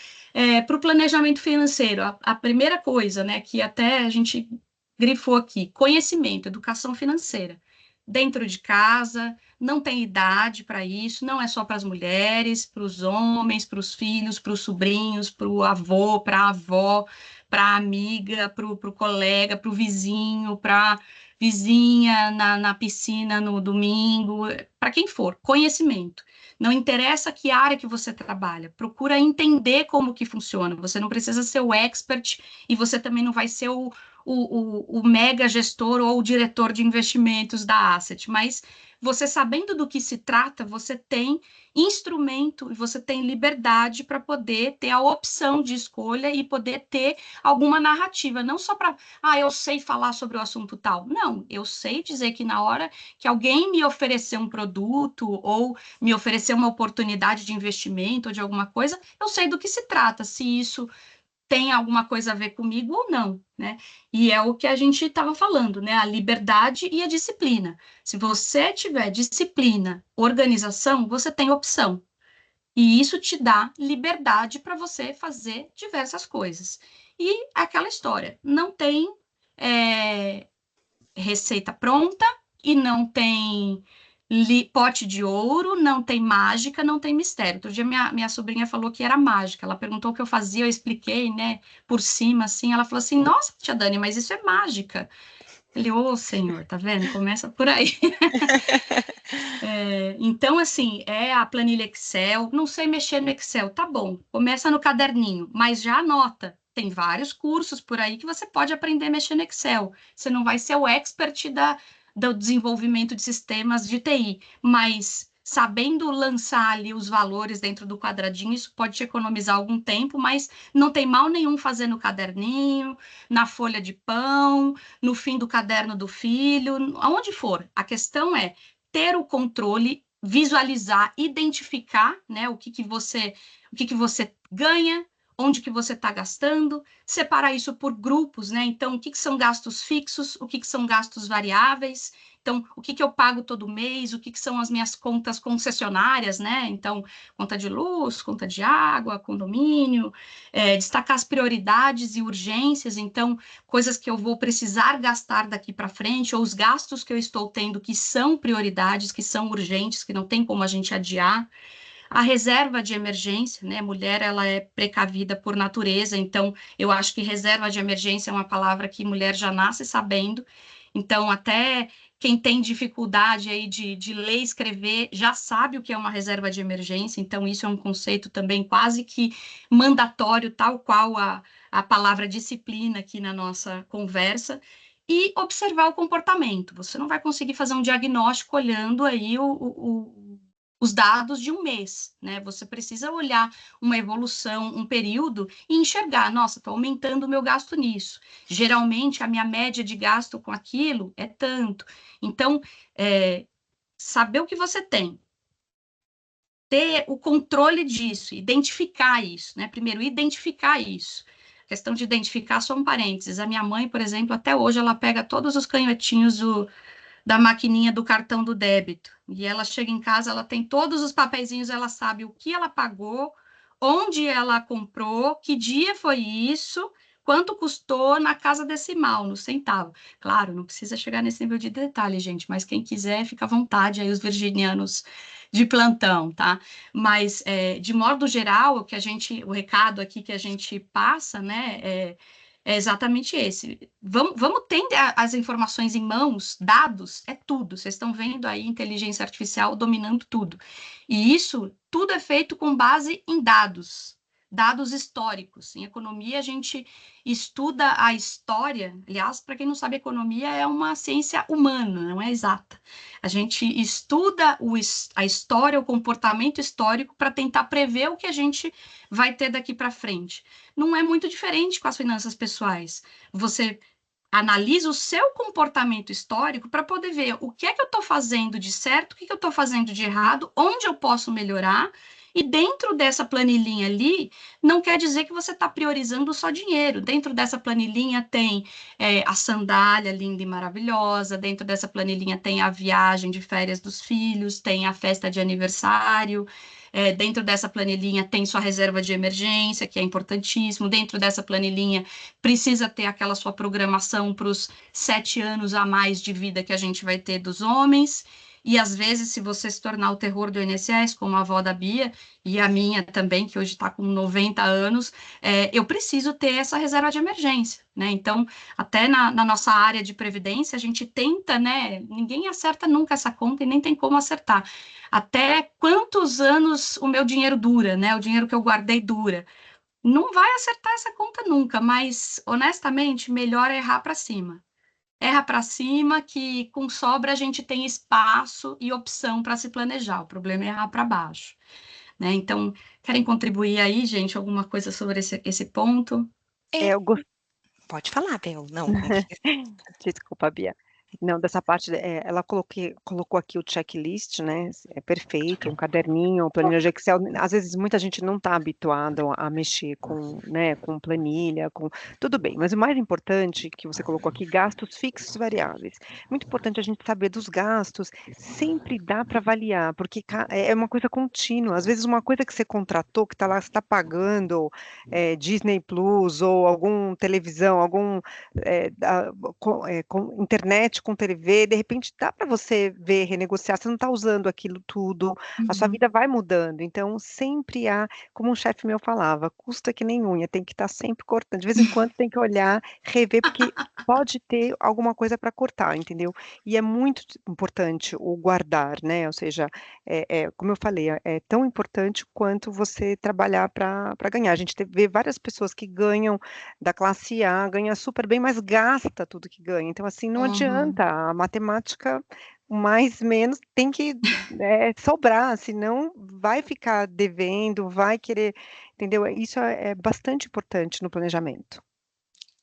para o planejamento financeiro, a primeira coisa, né, que até a gente grifou aqui, conhecimento, educação financeira. Dentro de casa, não tem idade para isso, não é só para as mulheres, para os homens, para os filhos, para os sobrinhos, para o avô, para a avó, para a amiga, para o colega, para o vizinho, para vizinha na piscina no domingo, para quem for, conhecimento. Não interessa que área que você trabalha, procura entender como que funciona. Você não precisa ser o expert e você também não vai ser o mega gestor ou o diretor de investimentos da Asset, mas você sabendo do que se trata, você tem instrumento e você tem liberdade para poder ter a opção de escolha e poder ter alguma narrativa, não só para, eu sei falar sobre o assunto tal. Não, eu sei dizer que na hora que alguém me oferecer um produto ou me oferecer uma oportunidade de investimento ou de alguma coisa, eu sei do que se trata, se isso tem alguma coisa a ver comigo ou não, né? E é o que a gente estava falando, né? A liberdade e a disciplina. Se você tiver disciplina, organização, você tem opção. E isso te dá liberdade para você fazer diversas coisas. E aquela história, não tem receita pronta e não tem pote de ouro, não tem mágica, não tem mistério. Outro dia minha sobrinha falou que era mágica. Ela perguntou o que eu fazia, eu expliquei, né, por cima, assim. Ela falou assim, nossa, tia Dani, mas isso é mágica. Ele, senhor, tá vendo? Começa por aí. Então, assim, a planilha Excel, não sei mexer no Excel, tá bom, começa no caderninho, mas já anota. Tem vários cursos por aí que você pode aprender a mexer no Excel. Você não vai ser o expert do desenvolvimento de sistemas de TI, mas sabendo lançar ali os valores dentro do quadradinho, isso pode te economizar algum tempo, mas não tem mal nenhum fazer no caderninho, na folha de pão, no fim do caderno do filho, aonde for. A questão é ter o controle, visualizar, identificar, né, o que que você ganha, onde que você está gastando, separar isso por grupos, né? Então, o que são gastos fixos, o que são gastos variáveis. Então, o que eu pago todo mês, o que são as minhas contas concessionárias, né? Então, conta de luz, conta de água, condomínio, destacar as prioridades e urgências, então, coisas que eu vou precisar gastar daqui para frente, ou os gastos que eu estou tendo que são prioridades, que são urgentes, que não tem como a gente adiar. A reserva de emergência, né? Mulher, ela é precavida por natureza, então eu acho que reserva de emergência é uma palavra que mulher já nasce sabendo. Então, até quem tem dificuldade aí de ler e escrever já sabe o que é uma reserva de emergência, então isso é um conceito também quase que mandatório, tal qual a palavra disciplina aqui na nossa conversa. E observar o comportamento. Você não vai conseguir fazer um diagnóstico olhando aí os dados de um mês, né? Você precisa olhar uma evolução, um período e enxergar, nossa, estou aumentando o meu gasto nisso. Geralmente, a minha média de gasto com aquilo é tanto. Então, saber o que você tem, ter o controle disso, identificar isso, né? Primeiro, identificar isso. A questão de identificar, só um parênteses. A minha mãe, por exemplo, até hoje, ela pega todos os canhotinhos da maquininha do cartão do débito. E ela chega em casa, ela tem todos os papeizinhos, ela sabe o que ela pagou, onde ela comprou, que dia foi isso, quanto custou na casa decimal, no centavo. Claro, não precisa chegar nesse nível de detalhe, gente, mas quem quiser, fica à vontade, aí os virginianos de plantão, tá? Mas, de modo geral, o recado aqui que a gente passa, né, é exatamente esse. Vamos ter as informações em mãos, dados, é tudo. Vocês estão vendo aí inteligência artificial dominando tudo. E isso tudo é feito com base em dados, dados históricos. Em economia, a gente estuda a história. Aliás, para quem não sabe, economia é uma ciência humana, não é exata. A gente estuda a história, o comportamento histórico para tentar prever o que a gente vai ter daqui para frente. Não é muito diferente com as finanças pessoais. Você analisa o seu comportamento histórico para poder ver o que é que eu estou fazendo de certo, o que é que eu estou fazendo de errado, onde eu posso melhorar. E dentro dessa planilhinha ali, não quer dizer que você está priorizando só dinheiro. Dentro dessa planilhinha tem a sandália linda e maravilhosa, dentro dessa planilhinha tem a viagem de férias dos filhos, tem a festa de aniversário, dentro dessa planilhinha tem sua reserva de emergência, que é importantíssimo. Dentro dessa planilhinha precisa ter aquela sua programação para os 7 anos a mais de vida que a gente vai ter dos homens. E às vezes, se você se tornar o terror do INSS, como a avó da Bia, e a minha também, que hoje está com 90 anos, eu preciso ter essa reserva de emergência, né? Então, até na nossa área de previdência, a gente tenta, né? Ninguém acerta nunca essa conta e nem tem como acertar. Até quantos anos o meu dinheiro dura, né? O dinheiro que eu guardei dura. Não vai acertar essa conta nunca, mas honestamente, melhor é errar para cima. Erra para cima, que com sobra a gente tem espaço e opção para se planejar. O problema é errar para baixo, né? Então, querem contribuir aí, gente, alguma coisa sobre esse ponto? É, Eu pode falar, Bel. Não, com Desculpa, Bia. Não, dessa parte, ela colocou aqui o checklist, né? É perfeito, um caderninho, um planilha de Excel. Às vezes muita gente não está habituado a mexer com, né, com planilha, com tudo bem. Mas o mais importante que você colocou aqui, gastos fixos e variáveis. Muito importante a gente saber dos gastos. Sempre dá para avaliar, porque é uma coisa contínua. Às vezes uma coisa que você contratou, que está lá, você está pagando Disney Plus ou algum televisão, algum com internet, com TV, de repente dá para você ver, renegociar, você não está usando aquilo tudo, a sua vida vai mudando, então sempre há, como um chefe meu falava, custa que nem unha, tem que estar sempre cortando, de vez em quando tem que olhar, rever, porque pode ter alguma coisa para cortar, entendeu? E é muito importante o guardar, né? Ou seja, como eu falei, é tão importante quanto você trabalhar para ganhar. A gente vê várias pessoas que ganham da classe A, ganha super bem, mas gasta tudo que ganha. Então, assim, não adianta, a matemática mais menos tem que sobrar, senão vai ficar devendo, vai querer, entendeu? Isso é bastante importante no planejamento.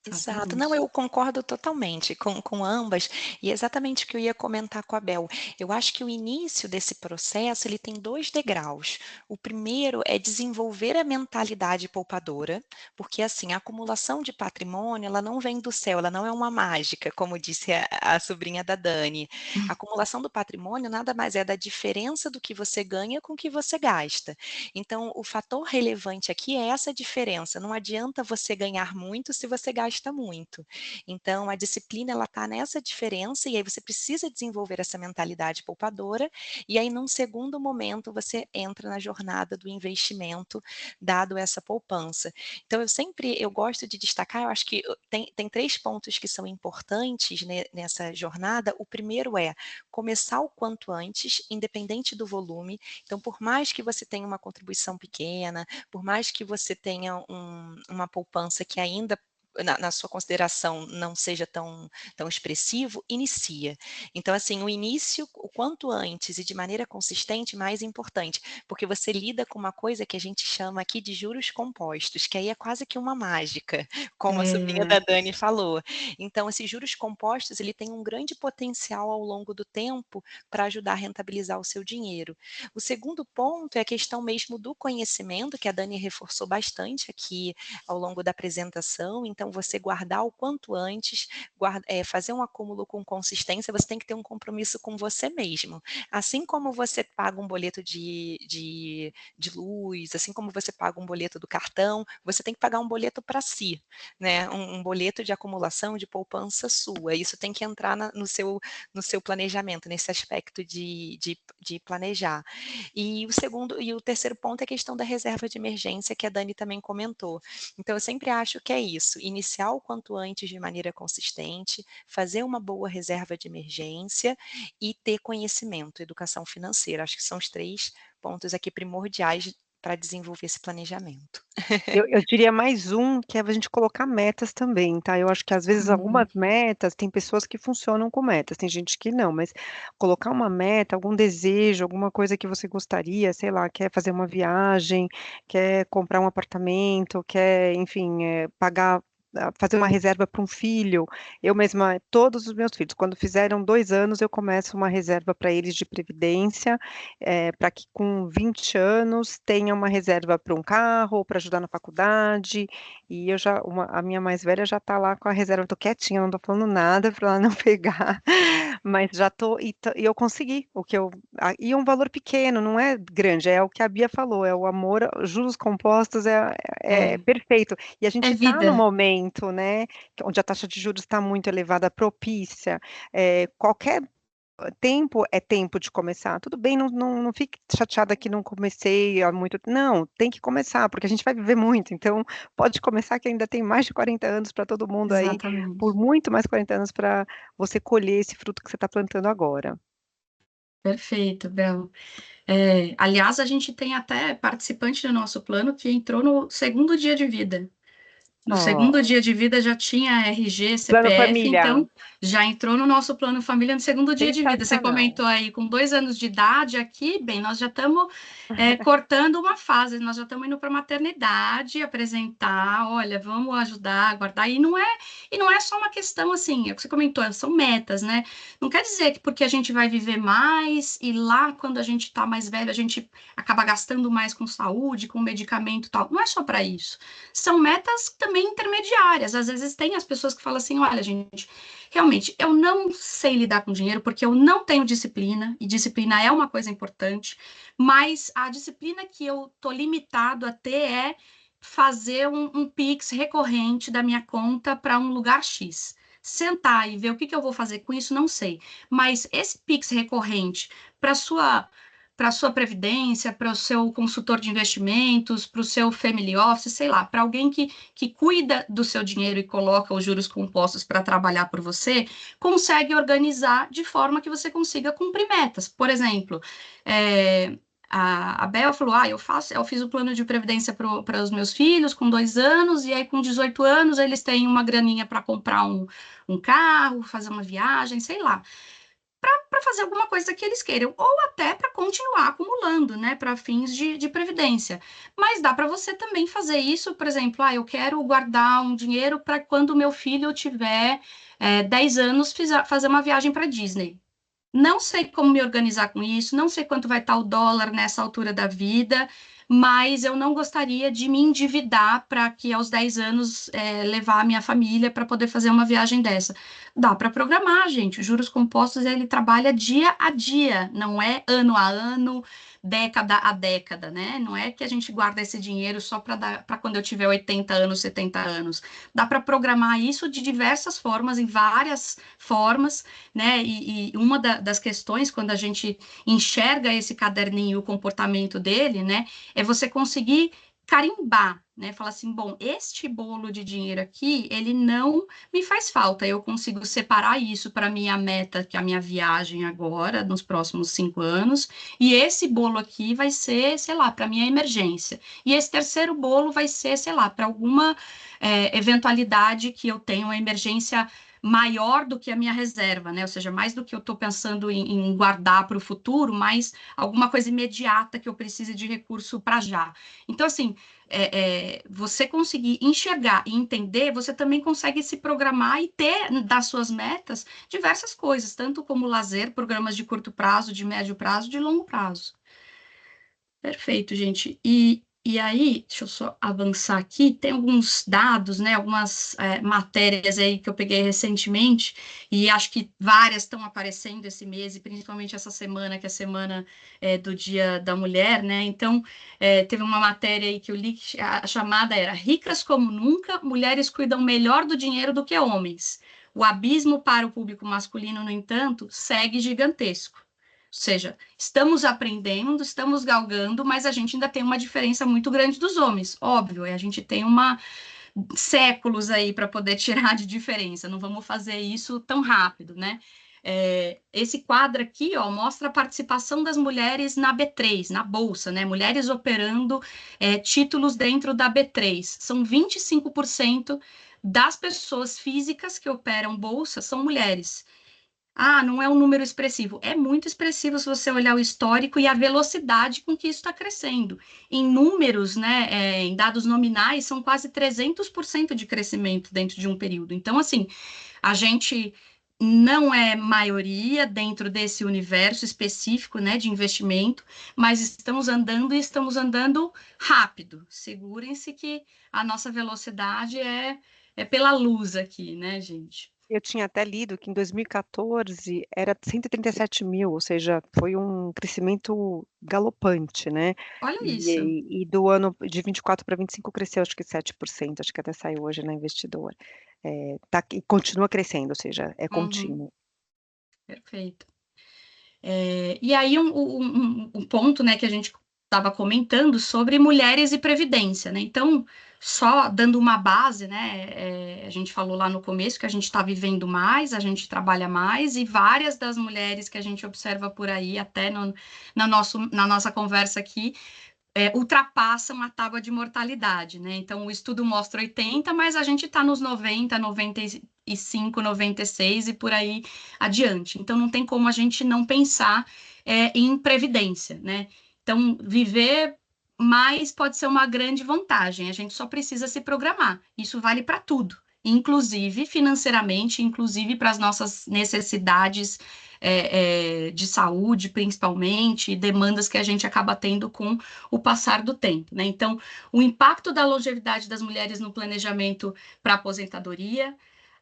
Exato. Não, eu concordo totalmente com ambas, e é exatamente o que eu ia comentar com a Bel. Eu acho que o início desse processo, ele tem 2 degraus. O primeiro é desenvolver a mentalidade poupadora, porque, assim, a acumulação de patrimônio, ela não vem do céu, ela não é uma mágica, como disse a sobrinha da Dani. A acumulação do patrimônio nada mais é da diferença do que você ganha com o que você gasta. Então, o fator relevante aqui é essa diferença, não adianta você ganhar muito se você gasta muito. Então, a disciplina ela está nessa diferença e aí você precisa desenvolver essa mentalidade poupadora e aí num segundo momento você entra na jornada do investimento dado essa poupança. Então, eu gosto de destacar, eu acho que tem 3 pontos que são importantes nessa jornada. O primeiro é começar o quanto antes, independente do volume. Então, por mais que você tenha uma contribuição pequena, por mais que você tenha uma poupança que ainda na sua consideração não seja tão expressivo, inicia. Então, assim, o início, o quanto antes e de maneira consistente, mais importante, porque você lida com uma coisa que a gente chama aqui de juros compostos, que aí é quase que uma mágica, como a sobrinha da Dani falou. Então, esses juros compostos, ele tem um grande potencial ao longo do tempo para ajudar a rentabilizar o seu dinheiro. O segundo ponto é a questão mesmo do conhecimento, que a Dani reforçou bastante aqui ao longo da apresentação. Então, você guardar o quanto antes, fazer um acúmulo com consistência, você tem que ter um compromisso com você mesmo. Assim como você paga um boleto de luz, assim como você paga um boleto do cartão, você tem que pagar um boleto para si, né? Um boleto de acumulação, de poupança sua. Isso tem que entrar no seu planejamento, nesse aspecto de planejar. E o terceiro ponto é a questão da reserva de emergência, que a Dani também comentou. Então, eu sempre acho que é isso, iniciar o quanto antes de maneira consistente, fazer uma boa reserva de emergência e ter conhecimento, educação financeira. Acho que são os 3 pontos aqui primordiais para desenvolver esse planejamento. Eu diria mais um, que é a gente colocar metas também, tá? Eu acho que às vezes algumas metas, tem pessoas que funcionam com metas, tem gente que não, mas colocar uma meta, algum desejo, alguma coisa que você gostaria, sei lá, quer fazer uma viagem, quer comprar um apartamento, quer, enfim, pagar, fazer uma reserva para um filho. Eu mesma, todos os meus filhos, quando fizeram 2 anos, eu começo uma reserva para eles de previdência, para que com 20 anos tenha uma reserva para um carro, ou para ajudar na faculdade, e a minha mais velha já está lá com a reserva, estou quietinha, não estou falando nada para ela não pegar, mas já estou, e eu consegui, e é um valor pequeno, não é grande, é o que a Bia falou, é o amor, juros compostos é perfeito, e a gente está no vida. momento, né, onde a taxa de juros está muito elevada, propícia, qualquer tempo é tempo de começar. Tudo bem, não fique chateada que não comecei há muito. Não, tem que começar, porque a gente vai viver muito. Então, pode começar que ainda tem mais de 40 anos para todo mundo aí, por Exatamente. muito mais 40 anos para você colher esse fruto que você está plantando agora. Perfeito, Bel. Aliás, a gente tem até participante do nosso plano que entrou no segundo dia de vida. No segundo Ó, dia de vida já tinha RG, plano CPF, família, então já entrou no nosso plano família no segundo dia de vida. Você sensacional. comentou aí com 2 anos de idade aqui, bem, nós já estamos cortando uma fase, nós já estamos indo para a maternidade, apresentar, olha, vamos ajudar a guardar. E não é só uma questão assim, é o que você comentou, são metas, né? Não quer dizer que porque a gente vai viver mais e lá quando a gente está mais velho, a gente acaba gastando mais com saúde, com medicamento e tal. Não é só para isso. São metas também intermediárias. Às vezes tem as pessoas que falam assim: olha, gente, realmente eu não sei lidar com dinheiro porque eu não tenho disciplina, e disciplina é uma coisa importante, mas a disciplina que eu tô limitado a ter é fazer um Pix recorrente da minha conta para um lugar X. Sentar e ver o que eu vou fazer com isso, não sei. Mas esse Pix recorrente para sua previdência, para o seu consultor de investimentos, para o seu family office, sei lá, para alguém que cuida do seu dinheiro e coloca os juros compostos para trabalhar por você, consegue organizar de forma que você consiga cumprir metas. Por exemplo, a Bel falou: eu fiz o plano de previdência para os meus filhos com 2 anos, e aí com 18 anos eles têm uma graninha para comprar um carro, fazer uma viagem, sei lá. Para fazer alguma coisa que eles queiram, ou até para continuar acumulando, né, para fins de previdência. Mas dá para você também fazer isso, por exemplo, eu quero guardar um dinheiro para quando meu filho tiver 10 anos fazer uma viagem para Disney. Não sei como me organizar com isso, não sei quanto vai estar o dólar nessa altura da vida, mas eu não gostaria de me endividar para que aos 10 anos levar a minha família para poder fazer uma viagem dessa. Dá para programar, gente. Os juros compostos ele trabalha dia a dia, não é ano a ano, década a década, né? Não é que a gente guarda esse dinheiro só para quando eu tiver 80 anos, 70 anos. Dá para programar isso de diversas formas, em várias formas, né? E uma das questões, quando a gente enxerga esse caderninho, o comportamento dele, né, é você conseguir carimbar, né? Falar assim, bom, este bolo de dinheiro aqui, ele não me faz falta. Eu consigo separar isso para minha meta, que é a minha viagem agora, nos próximos 5 anos, e esse bolo aqui vai ser, sei lá, para minha emergência. E esse terceiro bolo vai ser, sei lá, para alguma eventualidade que eu tenho, uma emergência maior do que a minha reserva, né? Ou seja, mais do que eu estou pensando em guardar para o futuro, mas alguma coisa imediata que eu precise de recurso para já. Então, assim, você conseguir enxergar e entender, você também consegue se programar e ter das suas metas diversas coisas, tanto como lazer, programas de curto prazo, de médio prazo, de longo prazo. Perfeito, gente. E aí, deixa eu só avançar aqui, tem alguns dados, né, algumas matérias aí que eu peguei recentemente, e acho que várias estão aparecendo esse mês, e principalmente essa semana, que é a semana do Dia da Mulher, né, então, teve uma matéria aí que eu li, que a chamada era Ricas como Nunca, Mulheres Cuidam Melhor do Dinheiro do que Homens. O abismo para o público masculino, no entanto, segue gigantesco. Ou seja, estamos aprendendo, estamos galgando, mas a gente ainda tem uma diferença muito grande dos homens, óbvio, e a gente tem séculos aí para poder tirar de diferença, não vamos fazer isso tão rápido, né? Esse quadro aqui, ó, mostra a participação das mulheres na B3, na Bolsa, né? Mulheres operando títulos dentro da B3. São 25% das pessoas físicas que operam Bolsa são mulheres. Não é um número expressivo. É muito expressivo se você olhar o histórico e a velocidade com que isso está crescendo. Em números, né, em dados nominais, são quase 300% de crescimento dentro de um período. Então, assim, a gente não é maioria dentro desse universo específico, né, de investimento, mas estamos andando e estamos andando rápido. Segurem-se que a nossa velocidade é pela luz aqui, né, gente? Eu tinha até lido que em 2014 era 137 mil, ou seja, foi um crescimento galopante, né? Olha isso. E do ano de 24 para 25 cresceu acho que 7%, acho que até saiu hoje na Investidor. E continua crescendo, ou seja, é Uhum, contínuo. perfeito. E aí um ponto, né, que a gente estava comentando sobre mulheres e previdência, né? Então, só dando uma base, né? A gente falou lá no começo que a gente está vivendo mais, a gente trabalha mais, e várias das mulheres que a gente observa por aí, até na nossa conversa aqui, ultrapassam a tábua de mortalidade, né? Então, o estudo mostra 80, mas a gente está nos 90, 95, 96 e por aí adiante. Então, não tem como a gente não pensar em previdência, né? Então, viver mais pode ser uma grande vantagem, a gente só precisa se programar. Isso vale para tudo, inclusive financeiramente, inclusive para as nossas necessidades de saúde, principalmente, demandas que a gente acaba tendo com o passar do tempo, né? Então, o impacto da longevidade das mulheres no planejamento para aposentadoria,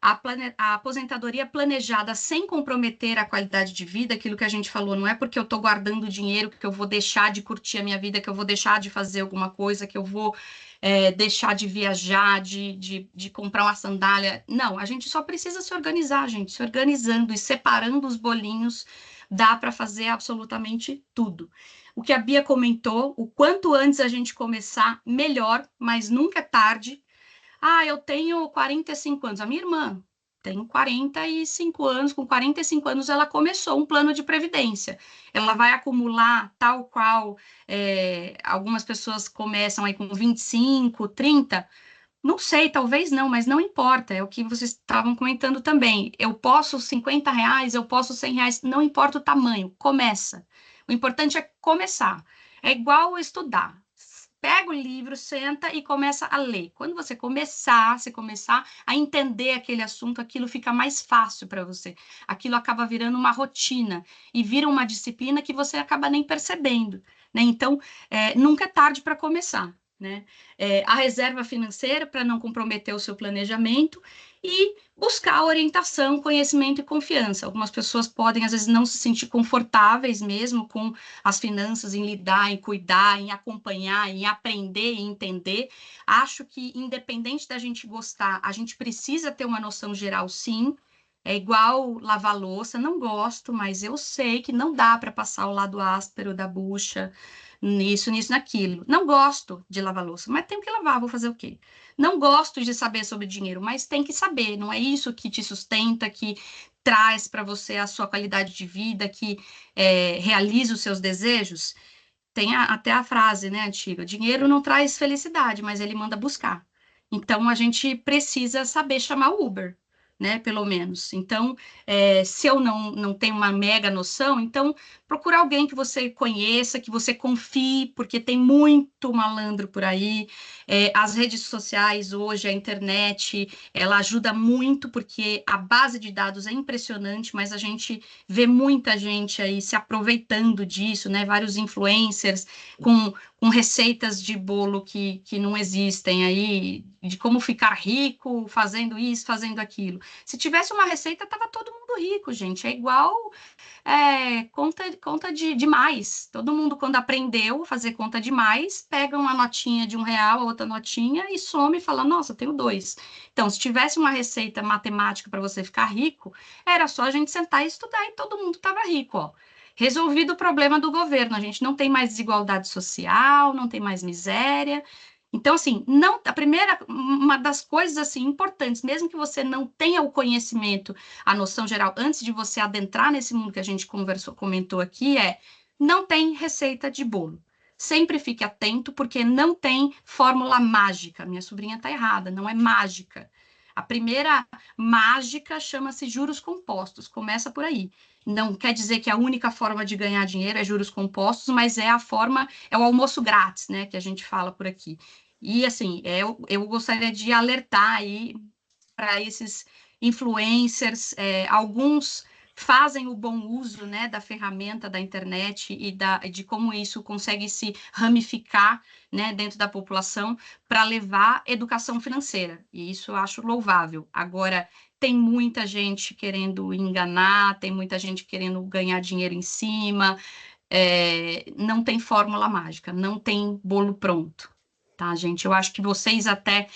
a aposentadoria planejada sem comprometer a qualidade de vida, aquilo que a gente falou, não é porque eu estou guardando dinheiro que eu vou deixar de curtir a minha vida, que eu vou deixar de fazer alguma coisa, que eu vou deixar de viajar, de comprar uma sandália. Não, a gente só precisa se organizar, gente. Se organizando e separando os bolinhos, dá para fazer absolutamente tudo. O que a Bia comentou, o quanto antes a gente começar, melhor, mas nunca é tarde. Eu tenho 45 anos. A minha irmã tem 45 anos. Com 45 anos, ela começou um plano de previdência. Ela vai acumular tal qual algumas pessoas começam aí com 25, 30. Não sei, talvez não, mas não importa, é o que vocês estavam comentando também. Eu posso R$ 50, eu posso R$ 100, não importa o tamanho, começa. O importante é começar. É igual estudar. Pega o livro, senta e começa a ler. Quando você começar a entender aquele assunto, aquilo fica mais fácil para você. Aquilo acaba virando uma rotina e vira uma disciplina que você acaba nem percebendo, né? Então, nunca é tarde para começar, né? A reserva financeira para não comprometer o seu planejamento e buscar orientação, conhecimento e confiança. Algumas pessoas podem, às vezes, não se sentir confortáveis mesmo com as finanças, em lidar, em cuidar, em acompanhar, em aprender e entender. Acho que, independente da gente gostar, a gente precisa ter uma noção geral, sim. É igual lavar louça, não gosto, mas eu sei que não dá para passar o lado áspero da bucha, nisso, naquilo. Não gosto de lavar louça, mas tenho que lavar, vou fazer o quê? Não gosto de saber sobre dinheiro, mas tem que saber, não é isso que te sustenta, que traz para você a sua qualidade de vida, que realiza os seus desejos? Tem até a frase, né, antiga: dinheiro não traz felicidade, mas ele manda buscar. Então, a gente precisa saber chamar o Uber, né, pelo menos. Então, se eu não tenho uma mega noção, então procura alguém que você conheça, que você confie, porque tem muito malandro por aí. As redes sociais hoje, a internet, ela ajuda muito, porque a base de dados é impressionante, mas a gente vê muita gente aí se aproveitando disso, né? Vários influencers com receitas de bolo que não existem aí, de como ficar rico fazendo isso, fazendo aquilo. Se tivesse uma receita, tava todo mundo rico, gente. É igual conta de mais. Todo mundo, quando aprendeu a fazer conta de mais, pega uma notinha de R$ 1, a outra notinha, e some e fala: nossa, tenho 2. Então, se tivesse uma receita matemática para você ficar rico, era só a gente sentar e estudar e todo mundo estava rico, ó. Resolvido o problema do governo, a gente não tem mais desigualdade social, não tem mais miséria. Então, assim, não, uma das coisas assim importantes, mesmo que você não tenha o conhecimento, a noção geral, antes de você adentrar nesse mundo que a gente comentou aqui, não tem receita de bolo. Sempre fique atento, porque não tem fórmula mágica. Minha sobrinha está errada, não é mágica. A primeira mágica chama-se juros compostos, começa por aí. Não quer dizer que a única forma de ganhar dinheiro é juros compostos, mas é o almoço grátis, né, que a gente fala por aqui. E, assim, eu gostaria de alertar aí para esses influencers, alguns fazem o bom uso, né, da ferramenta da internet e de como isso consegue se ramificar, né, dentro da população para levar educação financeira, e isso eu acho louvável. Agora, tem muita gente querendo enganar, tem muita gente querendo ganhar dinheiro em cima, não tem fórmula mágica, não tem bolo pronto. Tá, gente? Eu acho que vocês até,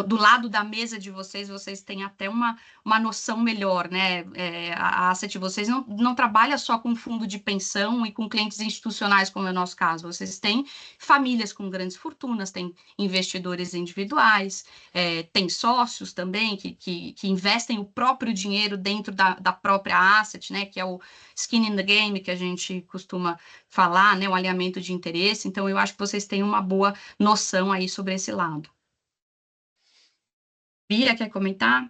do lado da mesa de vocês têm até uma noção melhor, né? A Asset, vocês não trabalha só com fundo de pensão e com clientes institucionais, como é o nosso caso. Vocês têm famílias com grandes fortunas, têm investidores individuais, têm sócios também que investem o próprio dinheiro dentro da própria Asset, né? Que é o skin in the game, que a gente costuma falar, né? O alinhamento de interesse. Então, eu acho que vocês têm uma boa noção aí sobre esse lado. Bia, quer comentar?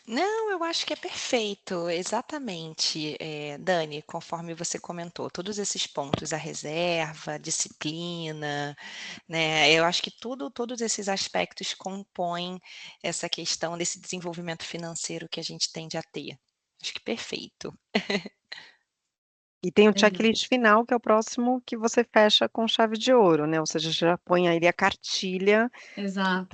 Não, eu acho que é perfeito, exatamente, Dani, conforme você comentou, todos esses pontos, a reserva, a disciplina, né? Eu acho que todos esses aspectos compõem essa questão desse desenvolvimento financeiro que a gente tende a ter. Acho que perfeito. E tem o checklist final, que é o próximo que você fecha com chave de ouro, né? Ou seja, já põe aí a cartilha que Exato.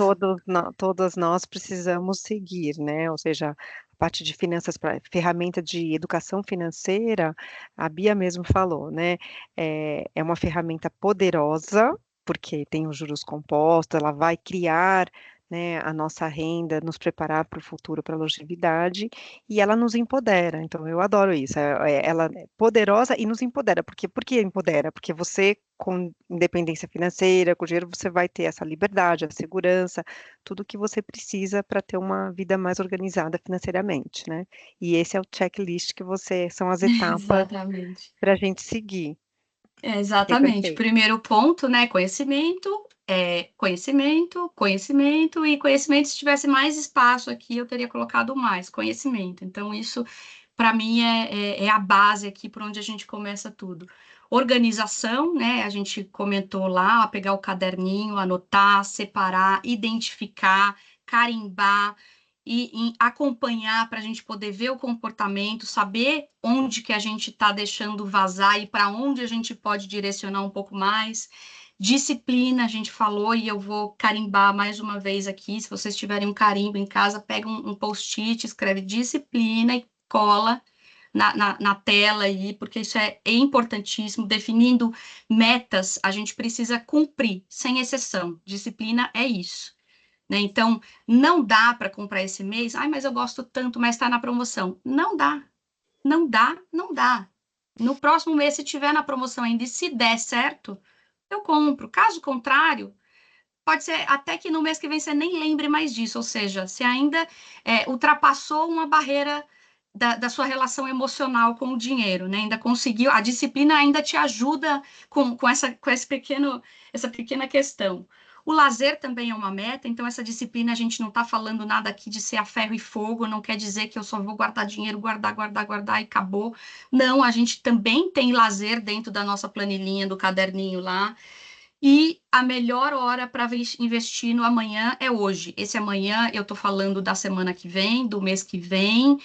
todas nós precisamos seguir, né? Ou seja, a parte de finanças, ferramenta de educação financeira, a Bia mesmo falou, né? É uma ferramenta poderosa, porque tem os juros compostos, ela vai criar, né, a nossa renda, nos preparar para o futuro, para a longevidade, e ela nos empodera. Então, eu adoro isso. Ela é poderosa e nos empodera. Por que empodera? Porque você, com independência financeira, com dinheiro, você vai ter essa liberdade, a segurança, tudo que você precisa para ter uma vida mais organizada financeiramente, né? E esse é o checklist são as etapas Exatamente. para a gente seguir. É Exatamente. perfeito. Primeiro ponto, né? Conhecimento, conhecimento, conhecimento, e conhecimento, se tivesse mais espaço aqui, eu teria colocado mais conhecimento. Então, isso, para mim, é a base aqui por onde a gente começa tudo. Organização, né? A gente comentou lá, pegar o caderninho, anotar, separar, identificar, carimbar e acompanhar para a gente poder ver o comportamento, saber onde que a gente está deixando vazar e para onde a gente pode direcionar um pouco mais. Disciplina, a gente falou, e eu vou carimbar mais uma vez aqui. Se vocês tiverem um carimbo em casa, pega um post-it, escreve disciplina e cola na tela aí, porque isso é importantíssimo. Definindo metas, a gente precisa cumprir, sem exceção. Disciplina é isso, né? Então, não dá para comprar esse mês. Ai, mas eu gosto tanto, mas está na promoção. Não dá, não dá, não dá. No próximo mês, se tiver na promoção ainda, e se der certo, eu compro. Caso contrário, pode ser até que no mês que vem você nem lembre mais disso, ou seja, você ainda ultrapassou uma barreira da sua relação emocional com o dinheiro, né? Ainda conseguiu, a disciplina ainda te ajuda com essa pequena questão. O lazer também é uma meta, então essa disciplina, a gente não está falando nada aqui de ser a ferro e fogo, não quer dizer que eu só vou guardar dinheiro, guardar, guardar, guardar e acabou. Não, a gente também tem lazer dentro da nossa planilhinha, do caderninho lá. E a melhor hora para investir no amanhã é hoje. Esse amanhã eu estou falando da semana que vem, do mês que vem,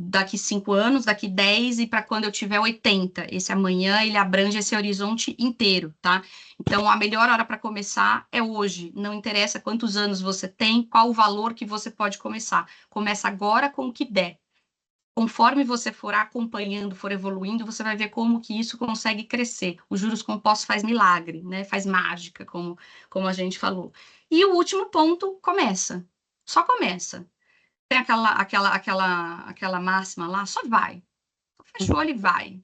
daqui 5 anos, daqui 10 e para quando eu tiver 80. Esse amanhã, ele abrange esse horizonte inteiro, tá? Então, a melhor hora para começar é hoje. Não interessa quantos anos você tem, qual o valor que você pode começar. Começa agora com o que der. Conforme você for acompanhando, for evoluindo, você vai ver como que isso consegue crescer. Os juros compostos faz milagre, né? Faz mágica, como a gente falou. E o último ponto, começa. Só começa. Tem aquela máxima lá, só vai. Fecha o olho e vai.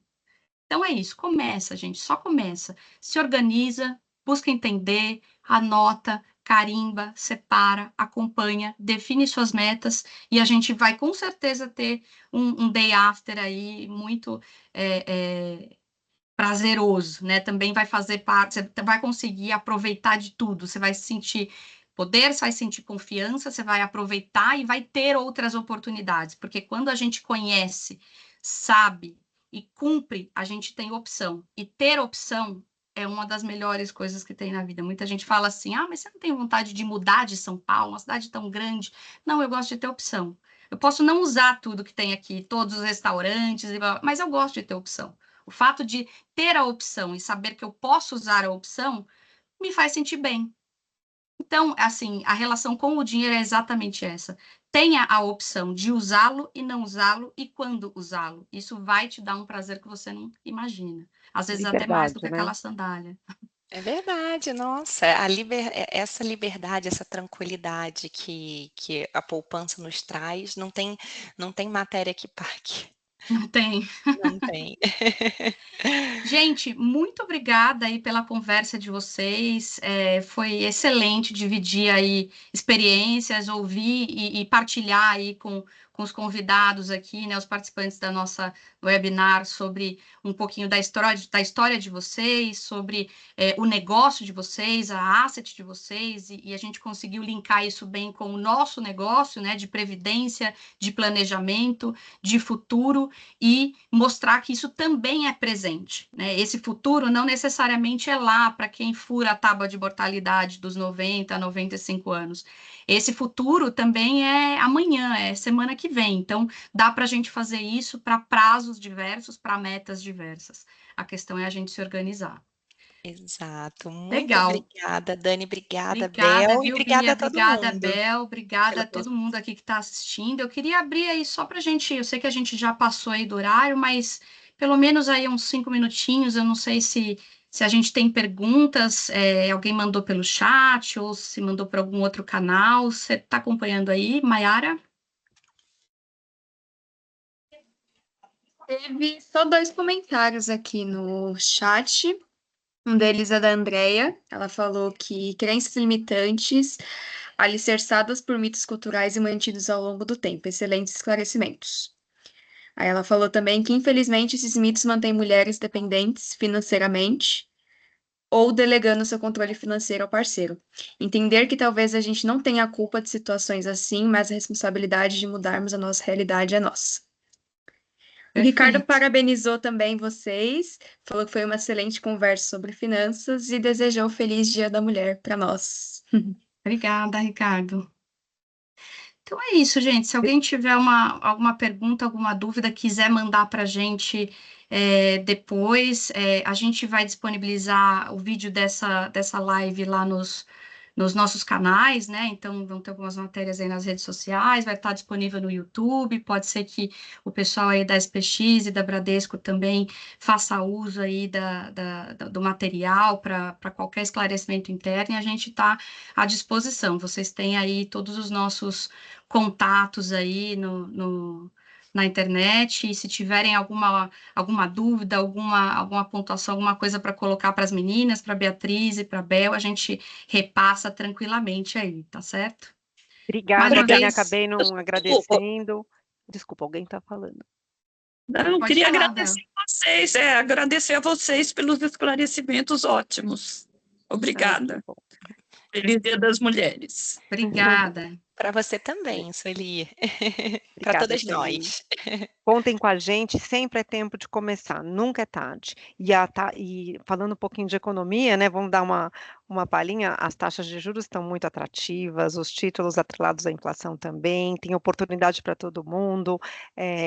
Então é isso, começa, gente, só começa. Se organiza, busca entender, anota, carimba, separa, acompanha, define suas metas e a gente vai com certeza ter um day after aí muito prazeroso, né? Também vai fazer parte, você vai conseguir aproveitar de tudo, você vai sentir poder, você vai sentir confiança, você vai aproveitar e vai ter outras oportunidades, porque quando a gente conhece, sabe e cumpre, a gente tem opção. E ter opção é uma das melhores coisas que tem na vida. Muita gente fala assim: ah, mas você não tem vontade de mudar de São Paulo, uma cidade tão grande? Não, eu gosto de ter opção. Eu posso não usar tudo que tem aqui, todos os restaurantes, mas eu gosto de ter opção. O fato de ter a opção e saber que eu posso usar a opção me faz sentir bem. Então, assim, a relação com o dinheiro é exatamente essa. Tenha a opção de usá-lo e não usá-lo e quando usá-lo. Isso vai te dar um prazer que você não imagina. Às vezes até mais do que Liberdade, né? aquela sandália. É verdade, nossa, essa liberdade, essa tranquilidade que a poupança nos traz, não tem matéria que pague. Não tem. Não tem. Gente, muito obrigada aí pela conversa de vocês. Foi excelente dividir aí experiências, ouvir e partilhar aí com os convidados aqui, né, os participantes da nossa webinar sobre um pouquinho da história de vocês, sobre o negócio de vocês, a asset de vocês, e a gente conseguiu linkar isso bem com o nosso negócio, né, de previdência, de planejamento, de futuro, e mostrar que isso também é presente, né? Esse futuro não necessariamente é lá para quem fura a tábua de mortalidade dos 90 a 95 anos. Esse futuro também é amanhã, é semana que vem. Então, dá para a gente fazer isso para prazos diversos, para metas diversas. A questão é a gente se organizar. Exato. Muito Legal. obrigada, Dani, obrigada, Obrigada, Bel, e viu, obrigada Bia? a todo Obrigada, mundo Bel. Obrigada pela a todo presença. mundo aqui que está assistindo. Eu queria abrir aí só para a gente. Eu sei que a gente já passou aí do horário, mas pelo menos aí uns 5 minutinhos. Eu não sei se a gente tem perguntas, alguém mandou pelo chat ou se mandou para algum outro canal. Você está acompanhando aí, Mayara? Teve só 2 comentários aqui no chat. Um deles é da Andrea. Ela falou que crenças limitantes alicerçadas por mitos culturais e mantidos ao longo do tempo. Excelentes esclarecimentos. Aí ela falou também que, infelizmente, esses mitos mantêm mulheres dependentes financeiramente. ou delegando seu controle financeiro ao parceiro. Entender que talvez a gente não tenha a culpa de situações assim, mas a responsabilidade de mudarmos a nossa realidade é nossa. O Ricardo Perfeito. parabenizou também vocês, falou que foi uma excelente conversa sobre finanças e desejou um feliz Dia da Mulher para nós. Obrigada, Ricardo. Então é isso, gente. Se alguém tiver alguma pergunta, alguma dúvida, quiser mandar para a gente depois, a gente vai disponibilizar o vídeo dessa live lá nos nossos canais, né? Então vão ter algumas matérias aí nas redes sociais, vai estar disponível no YouTube. Pode ser que o pessoal aí da SPX e da Bradesco também faça uso aí do material para qualquer esclarecimento interno, e a gente está à disposição. Vocês têm aí todos os nossos contatos aí na internet, e se tiverem alguma dúvida, alguma pontuação, alguma coisa para colocar para as meninas, para a Beatriz e para a Bel, a gente repassa tranquilamente aí, tá certo? Mais Obrigada, uma Dani, vez, acabei não Desculpa. agradecendo. Desculpa, alguém está falando. Não, pode queria falar, agradecer vocês, agradecer a vocês pelos esclarecimentos ótimos. Obrigada. Bom, Feliz Dia das Mulheres. Obrigada. Para você também, Sueli. Para obrigada, todas Sueli. nós. Contem com a gente, sempre é tempo de começar, nunca é tarde. E falando um pouquinho de economia, né, vamos dar uma palhinha, as taxas de juros estão muito atrativas, os títulos atrelados à inflação também, tem oportunidade para todo mundo,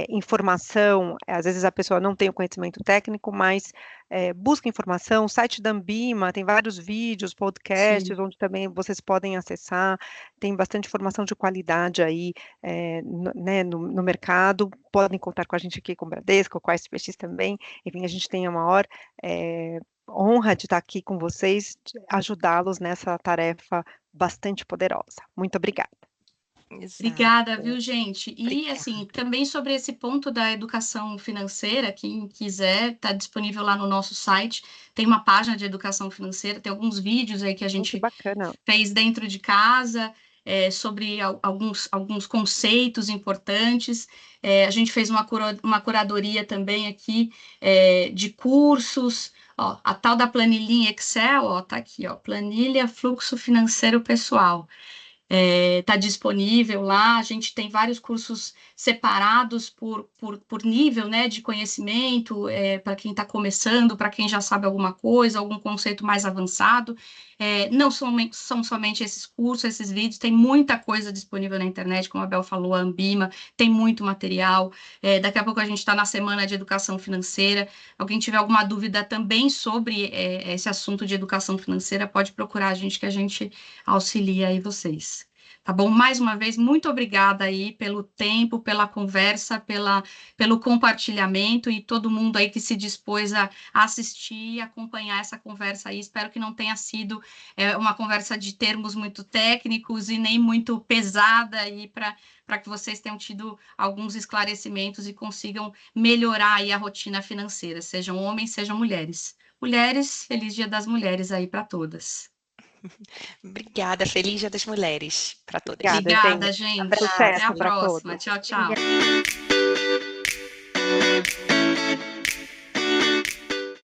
informação, às vezes a pessoa não tem o conhecimento técnico, mas busca informação, o site da Ambima tem vários vídeos, podcasts, Sim. onde também vocês podem acessar, tem bastante informação de qualidade aí, né, no mercado, podem contar com a gente aqui com o Bradesco, com a SPX também, enfim, a gente tem a maior honra de estar aqui com vocês, de ajudá-los nessa tarefa bastante poderosa. Muito obrigada. Obrigada, Exato. viu, gente? E, Obrigada. assim, também sobre esse ponto da educação financeira, quem quiser, está disponível lá no nosso site, tem uma página de educação financeira, tem alguns vídeos aí que a Que gente bacana. fez dentro de casa, sobre alguns conceitos importantes. A gente fez uma curadoria também aqui de cursos. Ó, a tal da planilhinha Excel, ó, tá aqui, ó, planilha fluxo financeiro pessoal. Está disponível lá, a gente tem vários cursos separados por nível, né, de conhecimento, para quem está começando, para quem já sabe alguma coisa, algum conceito mais avançado. Não são somente esses cursos, esses vídeos, tem muita coisa disponível na internet, como a Bel falou, a Ambima, tem muito material. Daqui a pouco a gente está na semana de educação financeira. Alguém tiver alguma dúvida também sobre esse assunto de educação financeira, pode procurar a gente, que a gente auxilia aí vocês. Tá bom? Mais uma vez, muito obrigada aí pelo tempo, pela conversa, pelo compartilhamento, e todo mundo aí que se dispôs a assistir e acompanhar essa conversa aí. Espero que não tenha sido uma conversa de termos muito técnicos e nem muito pesada aí, para que vocês tenham tido alguns esclarecimentos e consigam melhorar aí a rotina financeira, sejam homens, sejam mulheres. Mulheres, feliz Dia das Mulheres aí para todas. Obrigada. Feliz Dia das Mulheres para todas. Obrigada, Obrigada, gente. Sucesso Até a para próxima. todos. Tchau, tchau. Obrigada.